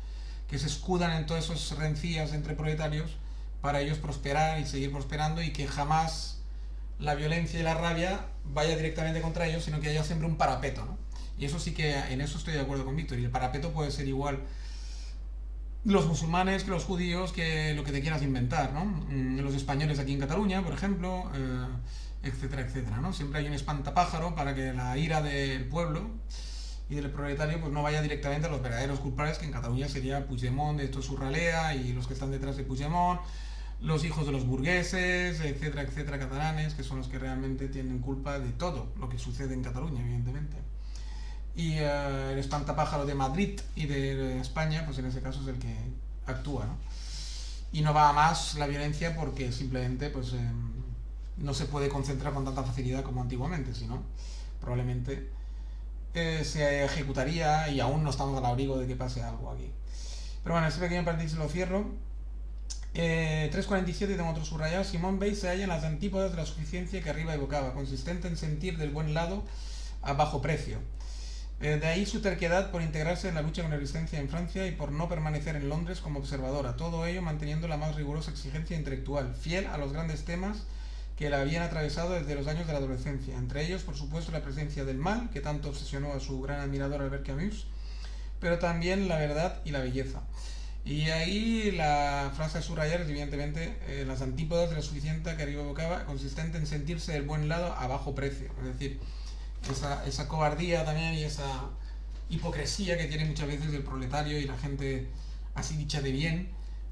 que se escudan en todas esas rencillas entre proletarios para ellos prosperar y seguir prosperando y que jamás la violencia y la rabia vaya directamente contra ellos, sino que haya siempre un parapeto, ¿no? Y eso sí que en eso estoy de acuerdo con Víctor, y el parapeto puede ser igual los musulmanes que los judíos, que lo que te quieras inventar, ¿no? Los españoles aquí en Cataluña, por ejemplo, etcétera, etcétera, ¿no? Siempre hay un espantapájaro para que la ira del pueblo y del proletario pues no vaya directamente a los verdaderos culpables, que en Cataluña sería Puigdemont, de esto es su ralea, y los que están detrás de Puigdemont, los hijos de los burgueses, etcétera, etcétera, catalanes, que son los que realmente tienen culpa de todo lo que sucede en Cataluña, evidentemente. Y el espantapájaro de Madrid y de España, pues en ese caso es el que actúa, ¿no? Y no va a más la violencia porque simplemente pues no se puede concentrar con tanta facilidad como antiguamente, sino probablemente se ejecutaría, y aún no estamos al abrigo de que pase algo aquí. Pero bueno, este pequeño paréntesis lo cierro. 3.47, tengo otro subrayado. Simone Weil se halla en las antípodas de la suficiencia que arriba evocaba, consistente en sentir del buen lado a bajo precio. De ahí su terquedad por integrarse en la lucha con la resistencia en Francia y por no permanecer en Londres como observadora, todo ello manteniendo la más rigurosa exigencia intelectual, fiel a los grandes temas que la habían atravesado desde los años de la adolescencia, entre ellos por supuesto la presencia del mal, que tanto obsesionó a su gran admirador Albert Camus, pero también la verdad y la belleza. Y ahí la frase a subrayar es evidentemente las antípodas de la suficiencia que arriba evocaba, consistente en sentirse del buen lado a bajo precio, es decir, esa cobardía también y esa hipocresía que tiene muchas veces el proletario y la gente así dicha de bien,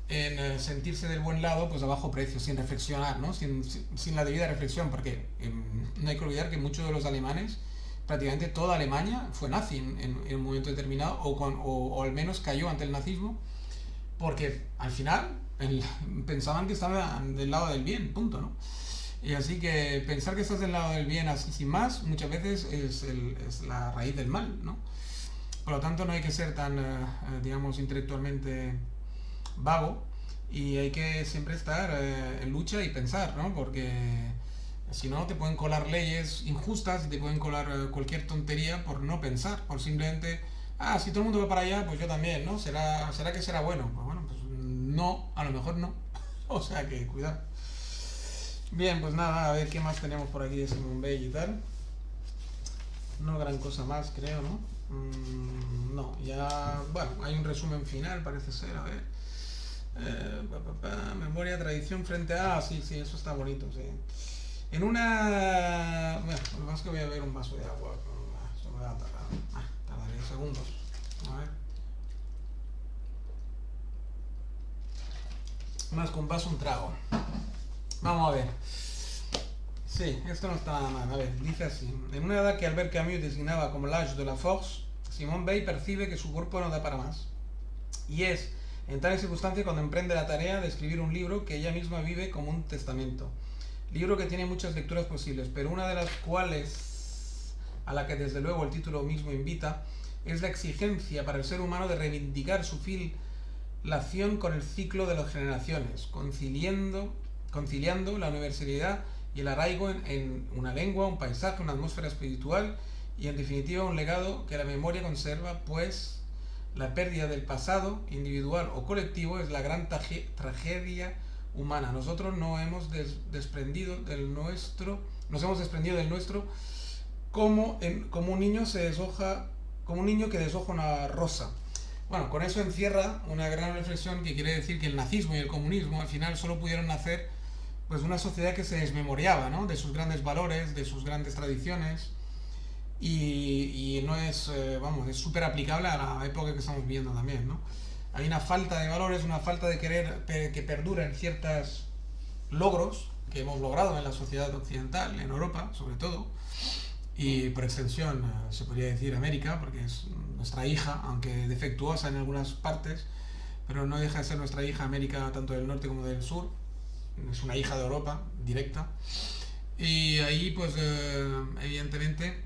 en sentirse del buen lado pues a bajo precio, sin reflexionar, ¿no? sin la debida reflexión, porque no hay que olvidar que muchos de los alemanes, prácticamente toda Alemania fue nazi en un momento determinado, o al menos cayó ante el nazismo, porque al final pensaban que estaban del lado del bien, punto, ¿no? Y así que pensar que estás del lado del bien así sin más, muchas veces es la raíz del mal, ¿no? Por lo tanto, no hay que ser tan, digamos, intelectualmente vago, y hay que siempre estar en lucha y pensar, ¿no? Porque si no, te pueden colar leyes injustas y te pueden colar cualquier tontería por no pensar, por simplemente, si todo el mundo va para allá, pues yo también, ¿no? ¿Será que será bueno? Pues bueno, pues no, a lo mejor no. O sea que, cuidado. Bien, pues nada, a ver qué más tenemos por aquí de Simone Weil y tal. No gran cosa más, creo, ¿no? No, ya, bueno, hay un resumen final, parece ser, a ver. Memoria, tradición frente a... sí, eso está bonito, sí. En una... Bueno, lo más que voy a beber un vaso de agua. Esto me va a tardar. Tardaré segundos. A ver. Más con vaso, un trago. Vamos a ver. Sí, esto no está nada mal. A ver, dice así. En una edad que Albert Camus designaba como l'âge de la force, Simone Weil percibe que su cuerpo no da para más. Y es en tales circunstancias cuando emprende la tarea de escribir un libro que ella misma vive como un testamento. Libro que tiene muchas lecturas posibles, pero una de las cuales, a la que desde luego el título mismo invita, es la exigencia para el ser humano de reivindicar su filiación con el ciclo de las generaciones, conciliando la universalidad y el arraigo en una lengua, un paisaje, una atmósfera espiritual y en definitiva un legado que la memoria conserva, pues la pérdida del pasado, individual o colectivo, es la gran tragedia humana. Nosotros nos hemos desprendido del nuestro como un niño que deshoja una rosa. Bueno, con eso encierra una gran reflexión que quiere decir que el nazismo y el comunismo al final solo pudieron nacer pues una sociedad que se desmemoriaba, ¿no? De sus grandes valores, de sus grandes tradiciones, y no es, es súper aplicable a la época que estamos viviendo también, ¿no? Hay una falta de valores, una falta de querer que perduren ciertos logros que hemos logrado en la sociedad occidental, en Europa sobre todo, y por extensión se podría decir América, porque es nuestra hija, aunque defectuosa en algunas partes, pero no deja de ser nuestra hija América tanto del norte como del sur. Es una hija de Europa directa, y ahí pues evidentemente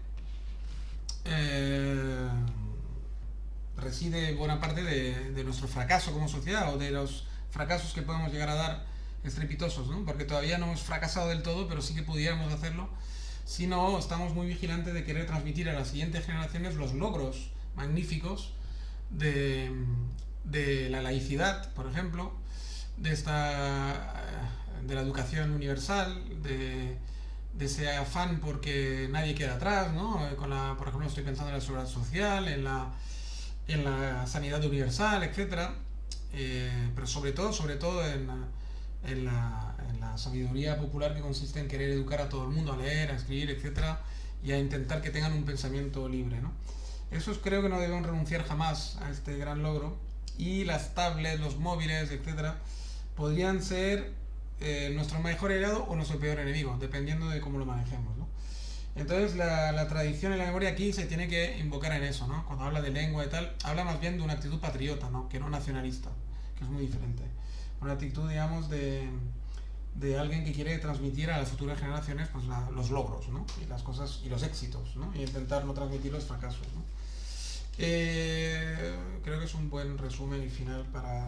reside buena parte de nuestro fracaso como sociedad, o de los fracasos que podemos llegar a dar estrepitosos, ¿no? Porque todavía no hemos fracasado del todo, pero sí que pudiéramos hacerlo si no estamos muy vigilantes de querer transmitir a las siguientes generaciones los logros magníficos de la laicidad, por ejemplo, de la educación universal, de ese afán porque nadie queda atrás, ¿no? Por ejemplo, estoy pensando en la seguridad social, en la sanidad universal, etcétera, pero sobre todo en en la sabiduría popular que consiste en querer educar a todo el mundo a leer, a escribir, etcétera, y a intentar que tengan un pensamiento libre, ¿no? Esos creo que no deben renunciar jamás a este gran logro, y las tablets, los móviles, etcétera, podrían ser nuestro mejor aliado o nuestro peor enemigo, dependiendo de cómo lo manejemos, ¿no? Entonces la tradición y la memoria aquí se tiene que invocar en eso, ¿no? Cuando habla de lengua y tal, habla más bien de una actitud patriota, ¿no? Que no nacionalista, que es muy diferente. Una actitud, digamos, de alguien que quiere transmitir a las futuras generaciones pues los logros, ¿no? Y las cosas y los éxitos, ¿no? Y intentar no transmitir los fracasos, ¿no? Creo que es un buen resumen y final para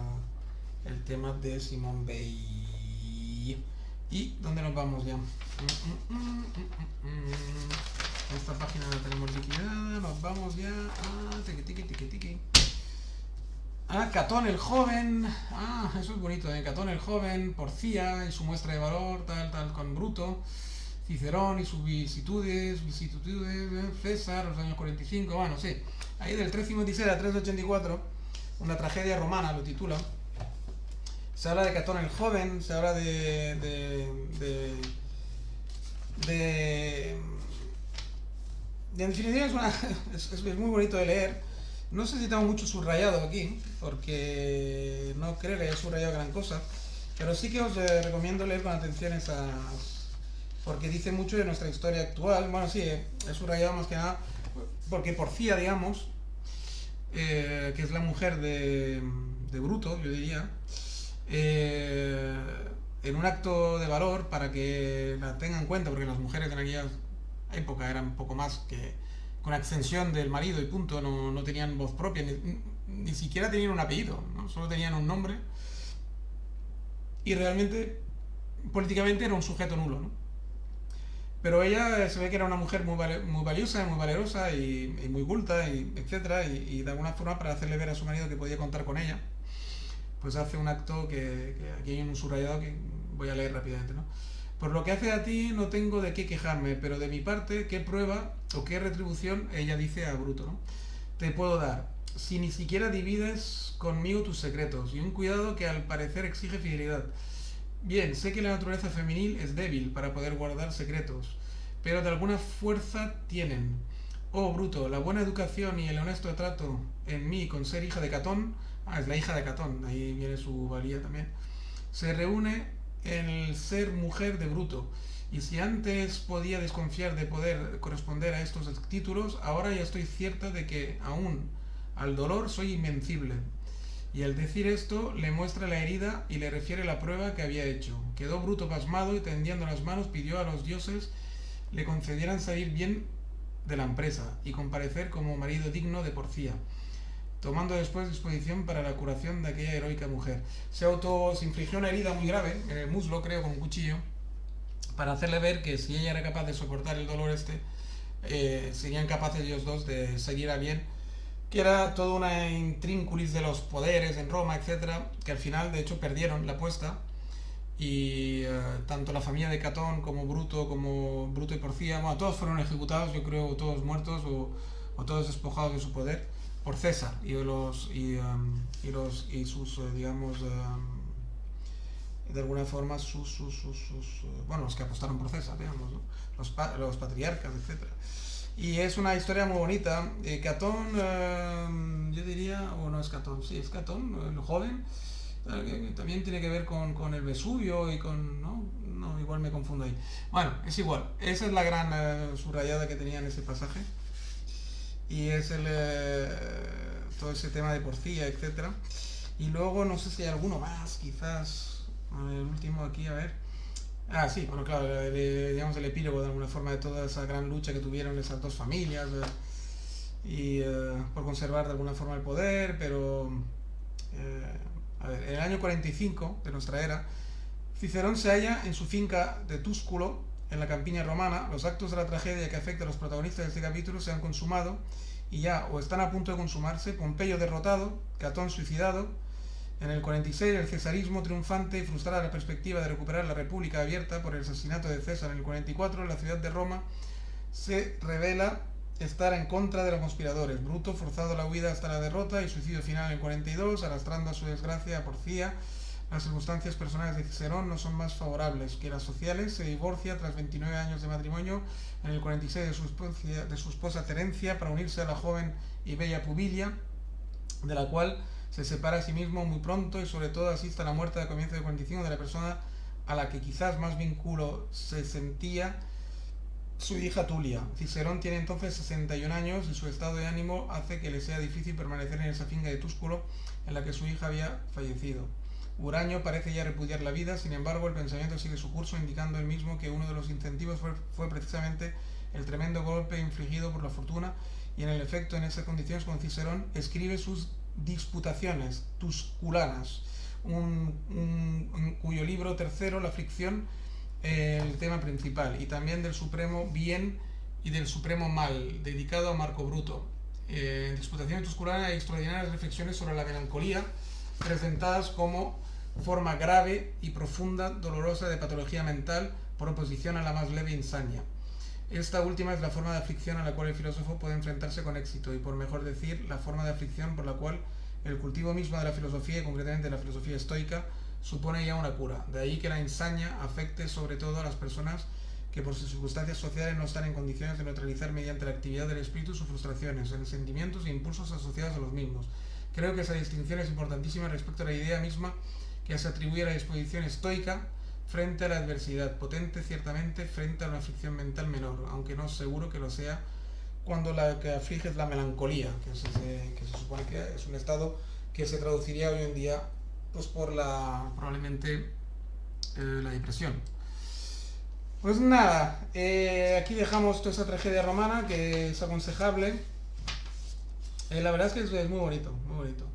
el tema de Simone Weil. ¿Y dónde nos vamos ya? Esta página la tenemos liquidada, nos vamos ya a tiki. Catón el joven. Eso es bonito, Catón el joven, Porcia y su muestra de valor, tal, con Bruto, Cicerón y sus vicisitudes, César, los años 45, bueno, sí. Ahí del 356 a 384, una tragedia romana lo titula. Se habla de Catón el joven, se habla en definitiva es muy bonito de leer. No sé si tengo mucho subrayado aquí, porque no creo que haya subrayado gran cosa, pero sí que os recomiendo leer con atención esas, porque dice mucho de nuestra historia actual. Bueno, sí, he subrayado más que nada porque Porcia, digamos, que es la mujer de Bruto, yo diría, en un acto de valor para que la tengan en cuenta, porque las mujeres en aquella época eran poco más que con extensión del marido y punto, no tenían voz propia, ni siquiera tenían un apellido, ¿no? Solo tenían un nombre, y realmente políticamente era un sujeto nulo, ¿no? Pero ella se ve que era una mujer muy valiosa, muy valerosa y muy culta, y etcétera, y de alguna forma, para hacerle ver a su marido que podía contar con ella, pues hace un acto que aquí hay un subrayado que voy a leer rápidamente, ¿no? Por lo que hace a ti no tengo de qué quejarme, pero de mi parte, ¿qué prueba o qué retribución, ella dice a Bruto, ¿no?, te puedo dar, si ni siquiera divides conmigo tus secretos, y un cuidado que al parecer exige fidelidad? Bien, sé que la naturaleza femenil es débil para poder guardar secretos, pero de alguna fuerza tienen. Oh, Bruto, la buena educación y el honesto trato en mí con ser hija de Catón, es la hija de Catón, ahí viene su valía también, se reúne en el ser mujer de Bruto, y si antes podía desconfiar de poder corresponder a estos títulos, ahora ya estoy cierta de que aún al dolor soy invencible. Y al decir esto, le muestra la herida y le refiere la prueba que había hecho. Quedó Bruto pasmado y tendiendo las manos pidió a los dioses le concedieran salir bien de la empresa y comparecer como marido digno de Porcia, tomando después disposición para la curación de aquella heroica mujer. Se infligió una herida muy grave en el muslo, creo, con un cuchillo, para hacerle ver que si ella era capaz de soportar el dolor serían capaces ellos dos de seguir a bien, que era toda una intrínculis de los poderes en Roma, etcétera, que al final, de hecho, perdieron la apuesta, y tanto la familia de Catón como Bruto y Porcia, bueno, todos fueron ejecutados, yo creo, todos muertos o todos despojados de su poder por César y sus digamos, de alguna forma bueno, los que apostaron por César, digamos, ¿no? Los patriarcas, etcétera. Y es una historia muy bonita. Catón, yo diría, o no es Catón, sí, es Catón, el joven, que también tiene que ver con el Vesubio y con, ¿no? No, igual me confundo ahí. Bueno, es igual. Esa es la gran subrayada que tenía en ese pasaje. Y es todo ese tema de Porcia, etcétera. Y luego no sé si hay alguno más, quizás el último aquí, a ver. Sí, bueno, claro, digamos el epílogo de alguna forma de toda esa gran lucha que tuvieron esas dos familias y por conservar de alguna forma el poder, pero a ver, en el año 45 de nuestra era, Cicerón se halla en su finca de Túsculo, en la campiña romana. Los actos de la tragedia que afecta a los protagonistas de este capítulo se han consumado y ya o están a punto de consumarse. Pompeyo derrotado, Catón suicidado. En el 46 el cesarismo triunfante y frustrada la perspectiva de recuperar la república abierta por el asesinato de César en el 44, la ciudad de Roma se revela estar en contra de los conspiradores. Bruto forzado a la huida hasta la derrota y suicidio final en el 42, arrastrando a su desgracia a Porcia, Las circunstancias personales de Cicerón no son más favorables que las sociales. Se divorcia tras 29 años de matrimonio en el 46 de su esposa Terencia para unirse a la joven y bella Pubilia, de la cual se separa a sí mismo muy pronto y sobre todo asiste a la muerte a comienzo del 45 de la persona a la que quizás más vínculo se sentía, su hija Tulia. Cicerón tiene entonces 61 años y su estado de ánimo hace que le sea difícil permanecer en esa finca de Túsculo en la que su hija había fallecido. Uraño parece ya repudiar la vida, sin embargo el pensamiento sigue su curso, indicando él mismo que uno de los incentivos fue precisamente el tremendo golpe infligido por la fortuna, y en el efecto en esas condiciones con Cicerón escribe sus Disputaciones Tusculanas, cuyo libro tercero, La Fricción, el tema principal, y también del supremo bien y del supremo mal, dedicado a Marco Bruto. En Disputaciones Tusculanas hay extraordinarias reflexiones sobre la melancolía, presentadas como forma grave y profunda, dolorosa de patología mental, por oposición a la más leve insania. Esta última es la forma de aflicción a la cual el filósofo puede enfrentarse con éxito, y por mejor decir, la forma de aflicción por la cual el cultivo mismo de la filosofía, y concretamente la filosofía estoica, supone ya una cura. De ahí que la insania afecte sobre todo a las personas que por sus circunstancias sociales no están en condiciones de neutralizar mediante la actividad del espíritu sus frustraciones, sentimientos e impulsos asociados a los mismos. Creo que esa distinción es importantísima respecto a la idea misma que se atribuye a la disposición estoica frente a la adversidad, potente ciertamente frente a una aflicción mental menor, aunque no seguro que lo sea cuando la que aflige es la melancolía, que se supone que es un estado que se traduciría hoy en día pues por probablemente la depresión. Pues nada, aquí dejamos toda esa tragedia romana, que es aconsejable. La verdad es que es muy bonito, muy bonito.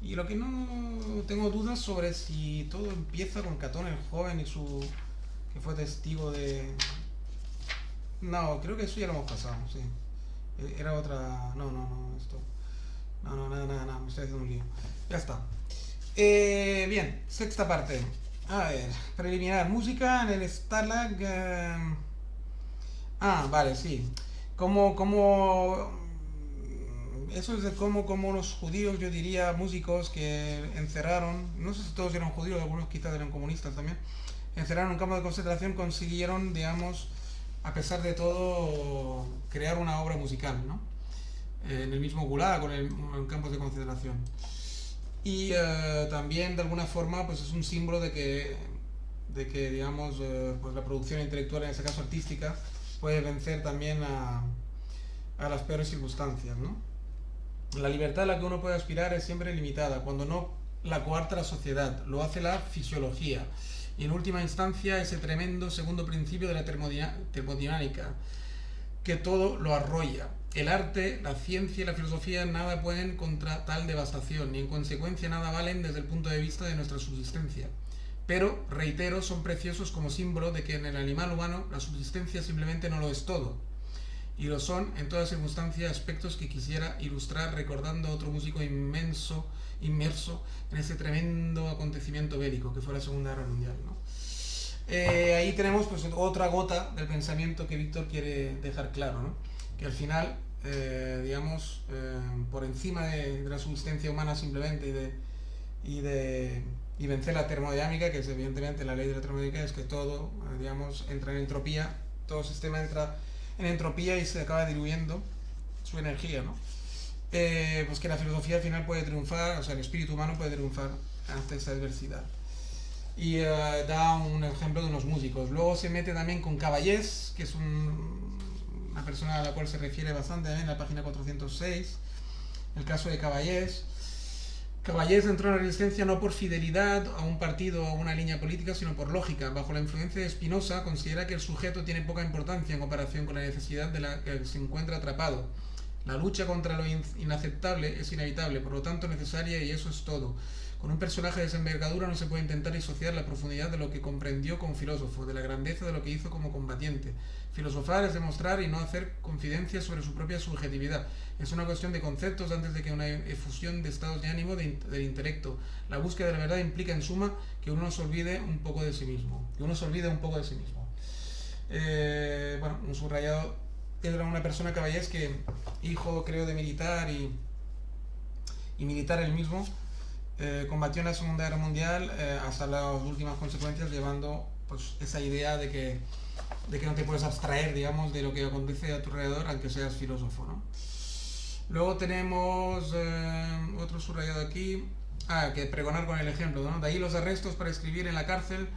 Y lo que no tengo dudas sobre si todo empieza con Catón el joven y que fue testigo de... No, creo que eso ya lo hemos pasado, sí. Era otra... No, esto... No, nada, me estoy haciendo un lío. Ya está. Bien, sexta parte. A ver, preliminar, música en el Stalag... vale, sí. Eso es de cómo los judíos, yo diría, músicos que encerraron, no sé si todos eran judíos, algunos quizás eran comunistas también, encerraron en un campo de concentración, consiguieron, digamos, a pesar de todo, crear una obra musical, ¿no? En el mismo Gulag, en campos de concentración. Y también, de alguna forma, pues es un símbolo de que digamos, pues la producción intelectual, en este caso artística, puede vencer también a las peores circunstancias, ¿no? La libertad a la que uno puede aspirar es siempre limitada, cuando no la coarta la sociedad, lo hace la fisiología. Y en última instancia, ese tremendo segundo principio de la termodinámica, que todo lo arrolla. El arte, la ciencia y la filosofía nada pueden contra tal devastación, ni en consecuencia nada valen desde el punto de vista de nuestra subsistencia. Pero, reitero, son preciosos como símbolo de que en el animal humano la subsistencia simplemente no lo es todo. Y lo son en toda circunstancia, aspectos que quisiera ilustrar recordando a otro músico inmerso en ese tremendo acontecimiento bélico que fue la Segunda Guerra Mundial, ¿no? Ahí tenemos pues otra gota del pensamiento que Víctor quiere dejar claro, ¿no? Que al final, digamos, por encima de la subsistencia humana simplemente y vencer la termodinámica, que es evidentemente la ley de la termodinámica, es que todo, digamos, entra en entropía, todo sistema entra en entropía y se acaba diluyendo su energía, ¿no? Pues que la filosofía al final puede triunfar, o sea, el espíritu humano puede triunfar ante esa adversidad. Y da un ejemplo de unos músicos. Luego se mete también con Caballés, que es una persona a la cual se refiere bastante en la página 406, el caso de Caballés. Caballés entró en la resistencia no por fidelidad a un partido o a una línea política, sino por lógica. Bajo la influencia de Spinoza, considera que el sujeto tiene poca importancia en comparación con la necesidad de la que se encuentra atrapado. La lucha contra lo inaceptable es inevitable, por lo tanto necesaria, y eso es todo. Con un personaje de esa envergadura no se puede intentar disociar la profundidad de lo que comprendió como filósofo, de la grandeza de lo que hizo como combatiente. Filosofar es demostrar y no hacer confidencias sobre su propia subjetividad. Es una cuestión de conceptos antes de que una efusión de estados de ánimo del intelecto. La búsqueda de la verdad implica en suma que uno se olvide un poco de sí mismo. Bueno, un subrayado era una persona Caballés que, hijo creo de militar y militar él mismo, combatió en la Segunda Guerra Mundial hasta las últimas consecuencias, llevando pues esa idea de que no te puedes abstraer, digamos, de lo que acontece a tu alrededor, aunque seas filósofo, ¿no? Luego tenemos otro subrayado aquí, que pregonar con el ejemplo, ¿no? De ahí los arrestos para escribir en la cárcel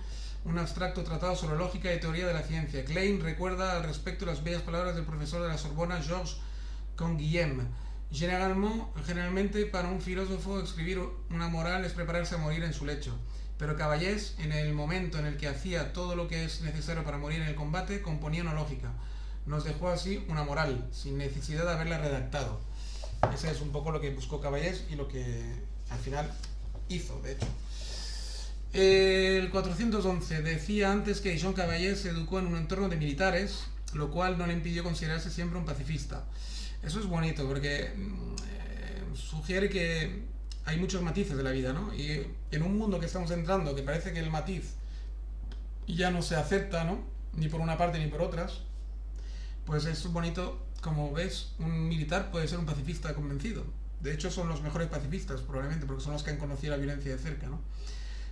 un abstracto tratado sobre lógica y teoría de la ciencia. Klein recuerda al respecto las bellas palabras del profesor de la Sorbona, Georges Canguilhem. Generalmente para un filósofo escribir una moral es prepararse a morir en su lecho. Pero Caballés, en el momento en el que hacía todo lo que es necesario para morir en el combate, componía una lógica. Nos dejó así una moral, sin necesidad de haberla redactado. Ese es un poco lo que buscó Caballés y lo que al final hizo, de hecho. El 411 decía antes que Jean Caballés se educó en un entorno de militares, lo cual no le impidió considerarse siempre un pacifista. Eso es bonito porque sugiere que hay muchos matices de la vida, ¿no? Y en un mundo que estamos entrando, que parece que el matiz ya no se acepta, ¿no? Ni por una parte ni por otras, pues es bonito, como ves, un militar puede ser un pacifista convencido. De hecho, son los mejores pacifistas, probablemente, porque son los que han conocido la violencia de cerca, ¿no?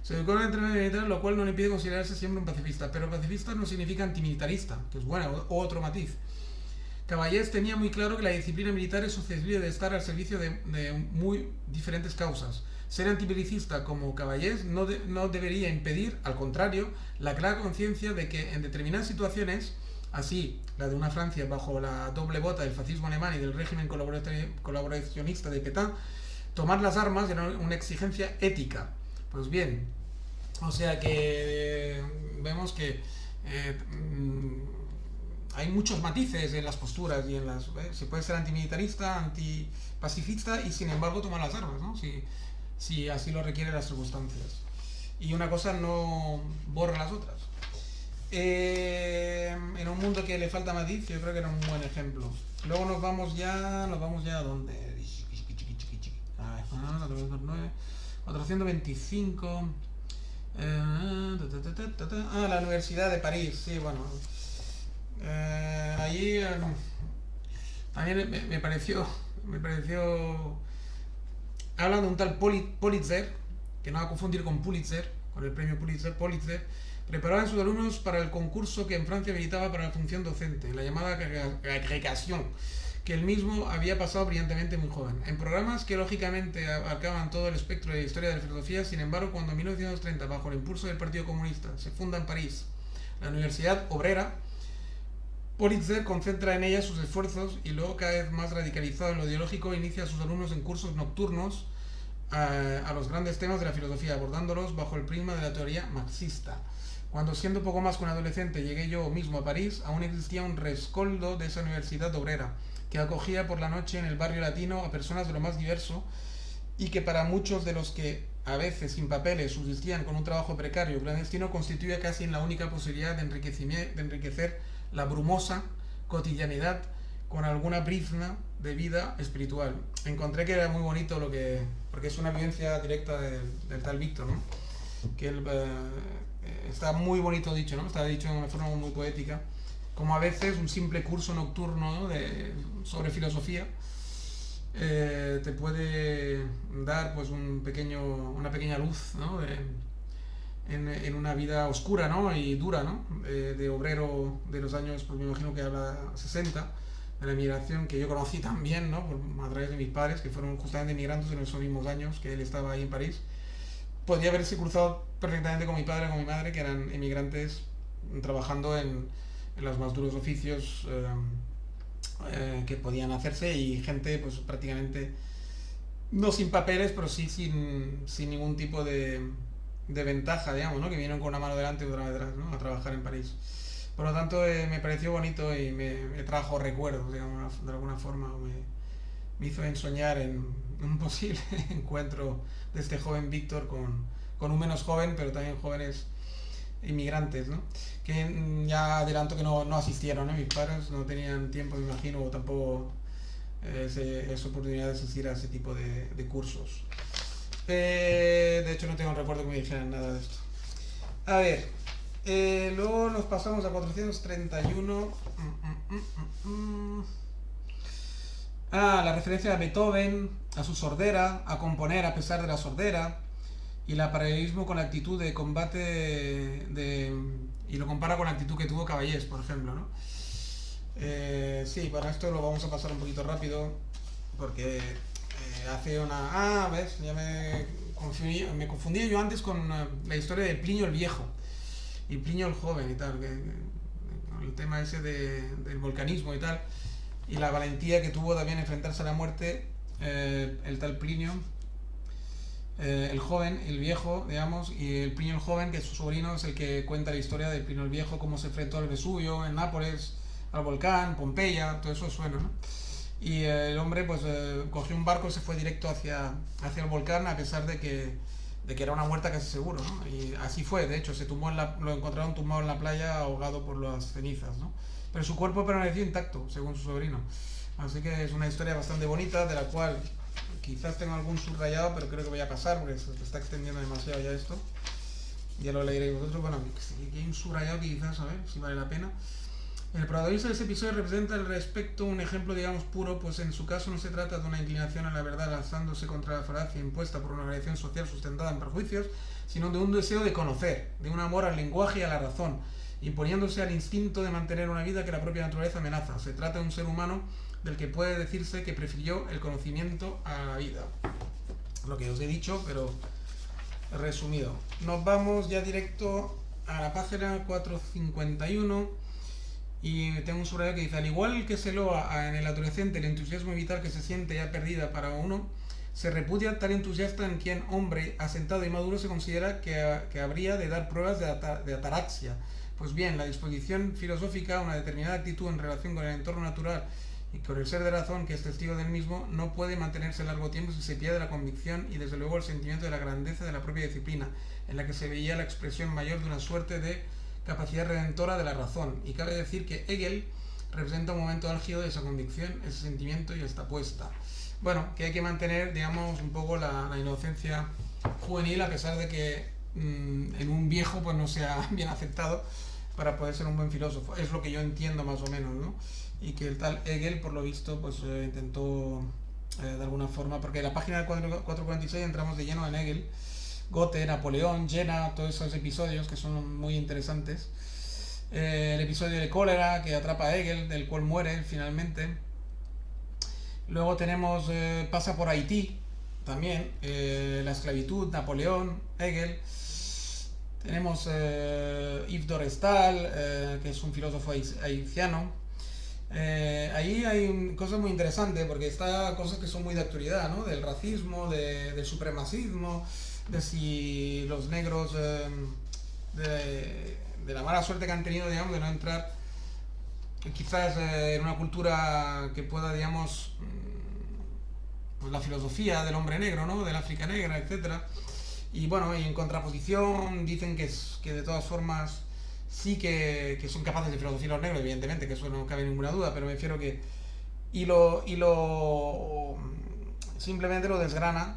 Se educó en el entrenamiento militar, lo cual no le impide considerarse siempre un pacifista, pero pacifista no significa antimilitarista, que es bueno, o otro matiz. Caballés tenía muy claro que la disciplina militar es susceptible de estar al servicio de muy diferentes causas. Ser antibelicista como Caballés no debería impedir, al contrario, la clara conciencia de que en determinadas situaciones, así la de una Francia bajo la doble bota del fascismo alemán y del régimen colaboracionista de Pétain, tomar las armas era una exigencia ética. Pues bien, o sea que vemos que hay muchos matices en las posturas y en las... se puede ser antimilitarista, antipacifista y sin embargo tomar las armas, ¿no? Si así lo requieren las circunstancias. Y una cosa no borra las otras. En un mundo que le falta matiz, yo creo que era un buen ejemplo. Luego nos vamos ya ¿a dónde? 425. La Universidad de París, sí, bueno. Allí también me pareció hablan de un tal Pulitzer, que no va a confundir con Pulitzer, con el premio Pulitzer. Preparaba a sus alumnos para el concurso que en Francia habilitaba para la función docente, la llamada agregación, que él mismo había pasado brillantemente muy joven. En programas que lógicamente abarcaban todo el espectro de la historia de la filosofía, sin embargo, cuando en 1930, bajo el impulso del Partido Comunista, se funda en París la Universidad Obrera, Pulitzer concentra en ella sus esfuerzos y luego, cada vez más radicalizado en lo ideológico, inicia a sus alumnos en cursos nocturnos a los grandes temas de la filosofía, abordándolos bajo el prisma de la teoría marxista. Cuando, siendo poco más que un adolescente, llegué yo mismo a París, aún existía un rescoldo de esa universidad obrera, que acogía por la noche en el barrio latino a personas de lo más diverso y que para muchos de los que, a veces sin papeles, subsistían con un trabajo precario y clandestino, constituía casi la única posibilidad de enriquecer la brumosa cotidianidad con alguna brizna de vida espiritual. Encontré que era muy bonito porque es una vivencia directa del tal Víctor, ¿no? Que él... está muy bonito dicho, ¿no? Está dicho de una forma muy poética, como a veces un simple curso nocturno, ¿no? sobre filosofía te puede dar pues una pequeña luz, ¿no? En una vida oscura, ¿no? Y dura, ¿no? De obrero de los años, pues me imagino que habla 60, de la emigración que yo conocí también, ¿no? A través de mis padres, que fueron justamente emigrantes en esos mismos años que él estaba ahí en París. Podría haberse cruzado perfectamente con mi padre y con mi madre, que eran emigrantes trabajando en los más duros oficios que podían hacerse, y gente pues prácticamente no sin papeles, pero sí sin ningún tipo de ventaja, digamos, ¿no? Que vinieron con una mano delante y otra detrás, ¿no? A trabajar en París. Por lo tanto, me pareció bonito y me trajo recuerdos, digamos, de alguna forma. Me hizo ensoñar en un posible encuentro de este joven Víctor con un menos joven, pero también jóvenes inmigrantes, ¿no? Que ya adelanto que no asistieron, ¿no? Mis padres no tenían tiempo, me imagino, o tampoco esa oportunidad de asistir a ese tipo de cursos. De hecho, no tengo recuerdo que me dijeran nada de esto. A ver, luego nos pasamos a 431. La referencia a Beethoven, a su sordera, a componer a pesar de la sordera, y el paralelismo con la actitud de combate y lo compara con la actitud que tuvo Caballés, por ejemplo, ¿no? Sí, para esto lo vamos a pasar un poquito rápido, porque hace una... ¿ves? Ya me confundí yo antes con la historia de Plinio el Viejo y Plinio el Joven y tal, el tema ese del volcanismo y tal, y la valentía que tuvo también enfrentarse a la muerte, el tal Plinio, el joven, el viejo, digamos, y el Plinio el Joven, que es su sobrino, es el que cuenta la historia de Plinio el Viejo, cómo se enfrentó al Vesubio, en Nápoles, al volcán, Pompeya, todo eso suena, ¿no? Y el hombre pues cogió un barco y se fue directo hacia el volcán, a pesar de que era una muerte casi seguro, ¿no? Y así fue, de hecho, lo encontraron tumbado en la playa, ahogado por las cenizas, ¿no? Pero su cuerpo permaneció intacto, según su sobrino. Así que es una historia bastante bonita, de la cual quizás tenga algún subrayado, pero creo que voy a pasar, porque se está extendiendo demasiado ya esto. Ya lo leeréis vosotros. Bueno, aquí hay un subrayado que quizás, a ver si vale la pena. El protagonista de ese episodio representa al respecto un ejemplo, digamos, puro, pues en su caso no se trata de una inclinación a la verdad lanzándose contra la falacia impuesta por una organización social sustentada en prejuicios, sino de un deseo de conocer, de un amor al lenguaje y a la razón, imponiéndose al instinto de mantener una vida que la propia naturaleza amenaza. Se trata de un ser humano del que puede decirse que prefirió el conocimiento a la vida. Lo que os he dicho, pero resumido. Nos vamos ya directo a la página 451. Y tengo un subrayado que dice: al igual que se loa en el adolescente el entusiasmo vital que se siente ya perdida para uno, se repudia tal entusiasta en quien, hombre asentado y maduro, se considera que habría de dar pruebas de ataraxia. Pues bien, la disposición filosófica, una determinada actitud en relación con el entorno natural y con el ser de razón que es testigo del mismo, no puede mantenerse largo tiempo si se pierde la convicción y desde luego el sentimiento de la grandeza de la propia disciplina, en la que se veía la expresión mayor de una suerte de capacidad redentora de la razón. Y cabe decir que Hegel representa un momento álgido de esa convicción, ese sentimiento y esta apuesta. Bueno, que hay que mantener, digamos, un poco la inocencia juvenil, a pesar de que en un viejo pues no sea bien aceptado para poder ser un buen filósofo. Es lo que yo entiendo más o menos, ¿no? Y que el tal Hegel, por lo visto, pues intentó de alguna forma, porque en la página 446 entramos de lleno en Hegel, Goethe, Napoleón, Jena, todos esos episodios que son muy interesantes. El episodio de cólera que atrapa a Hegel, del cual muere finalmente. Luego tenemos, pasa por Haití también, la esclavitud, Napoleón, Hegel. Tenemos Yves Dorestal, que es un filósofo haitiano. Ahí hay cosas muy interesantes, porque está cosas que son muy de actualidad, ¿no? Del racismo, del supremacismo, de si los negros, de la mala suerte que han tenido, digamos, de no entrar quizás en una cultura que pueda, digamos, pues la filosofía del hombre negro, ¿no? Del África negra, etcétera. Y bueno, y en contraposición dicen que de todas formas sí que son capaces de filosofía los negros, evidentemente, que eso no cabe ninguna duda, pero me refiero que simplemente lo desgrana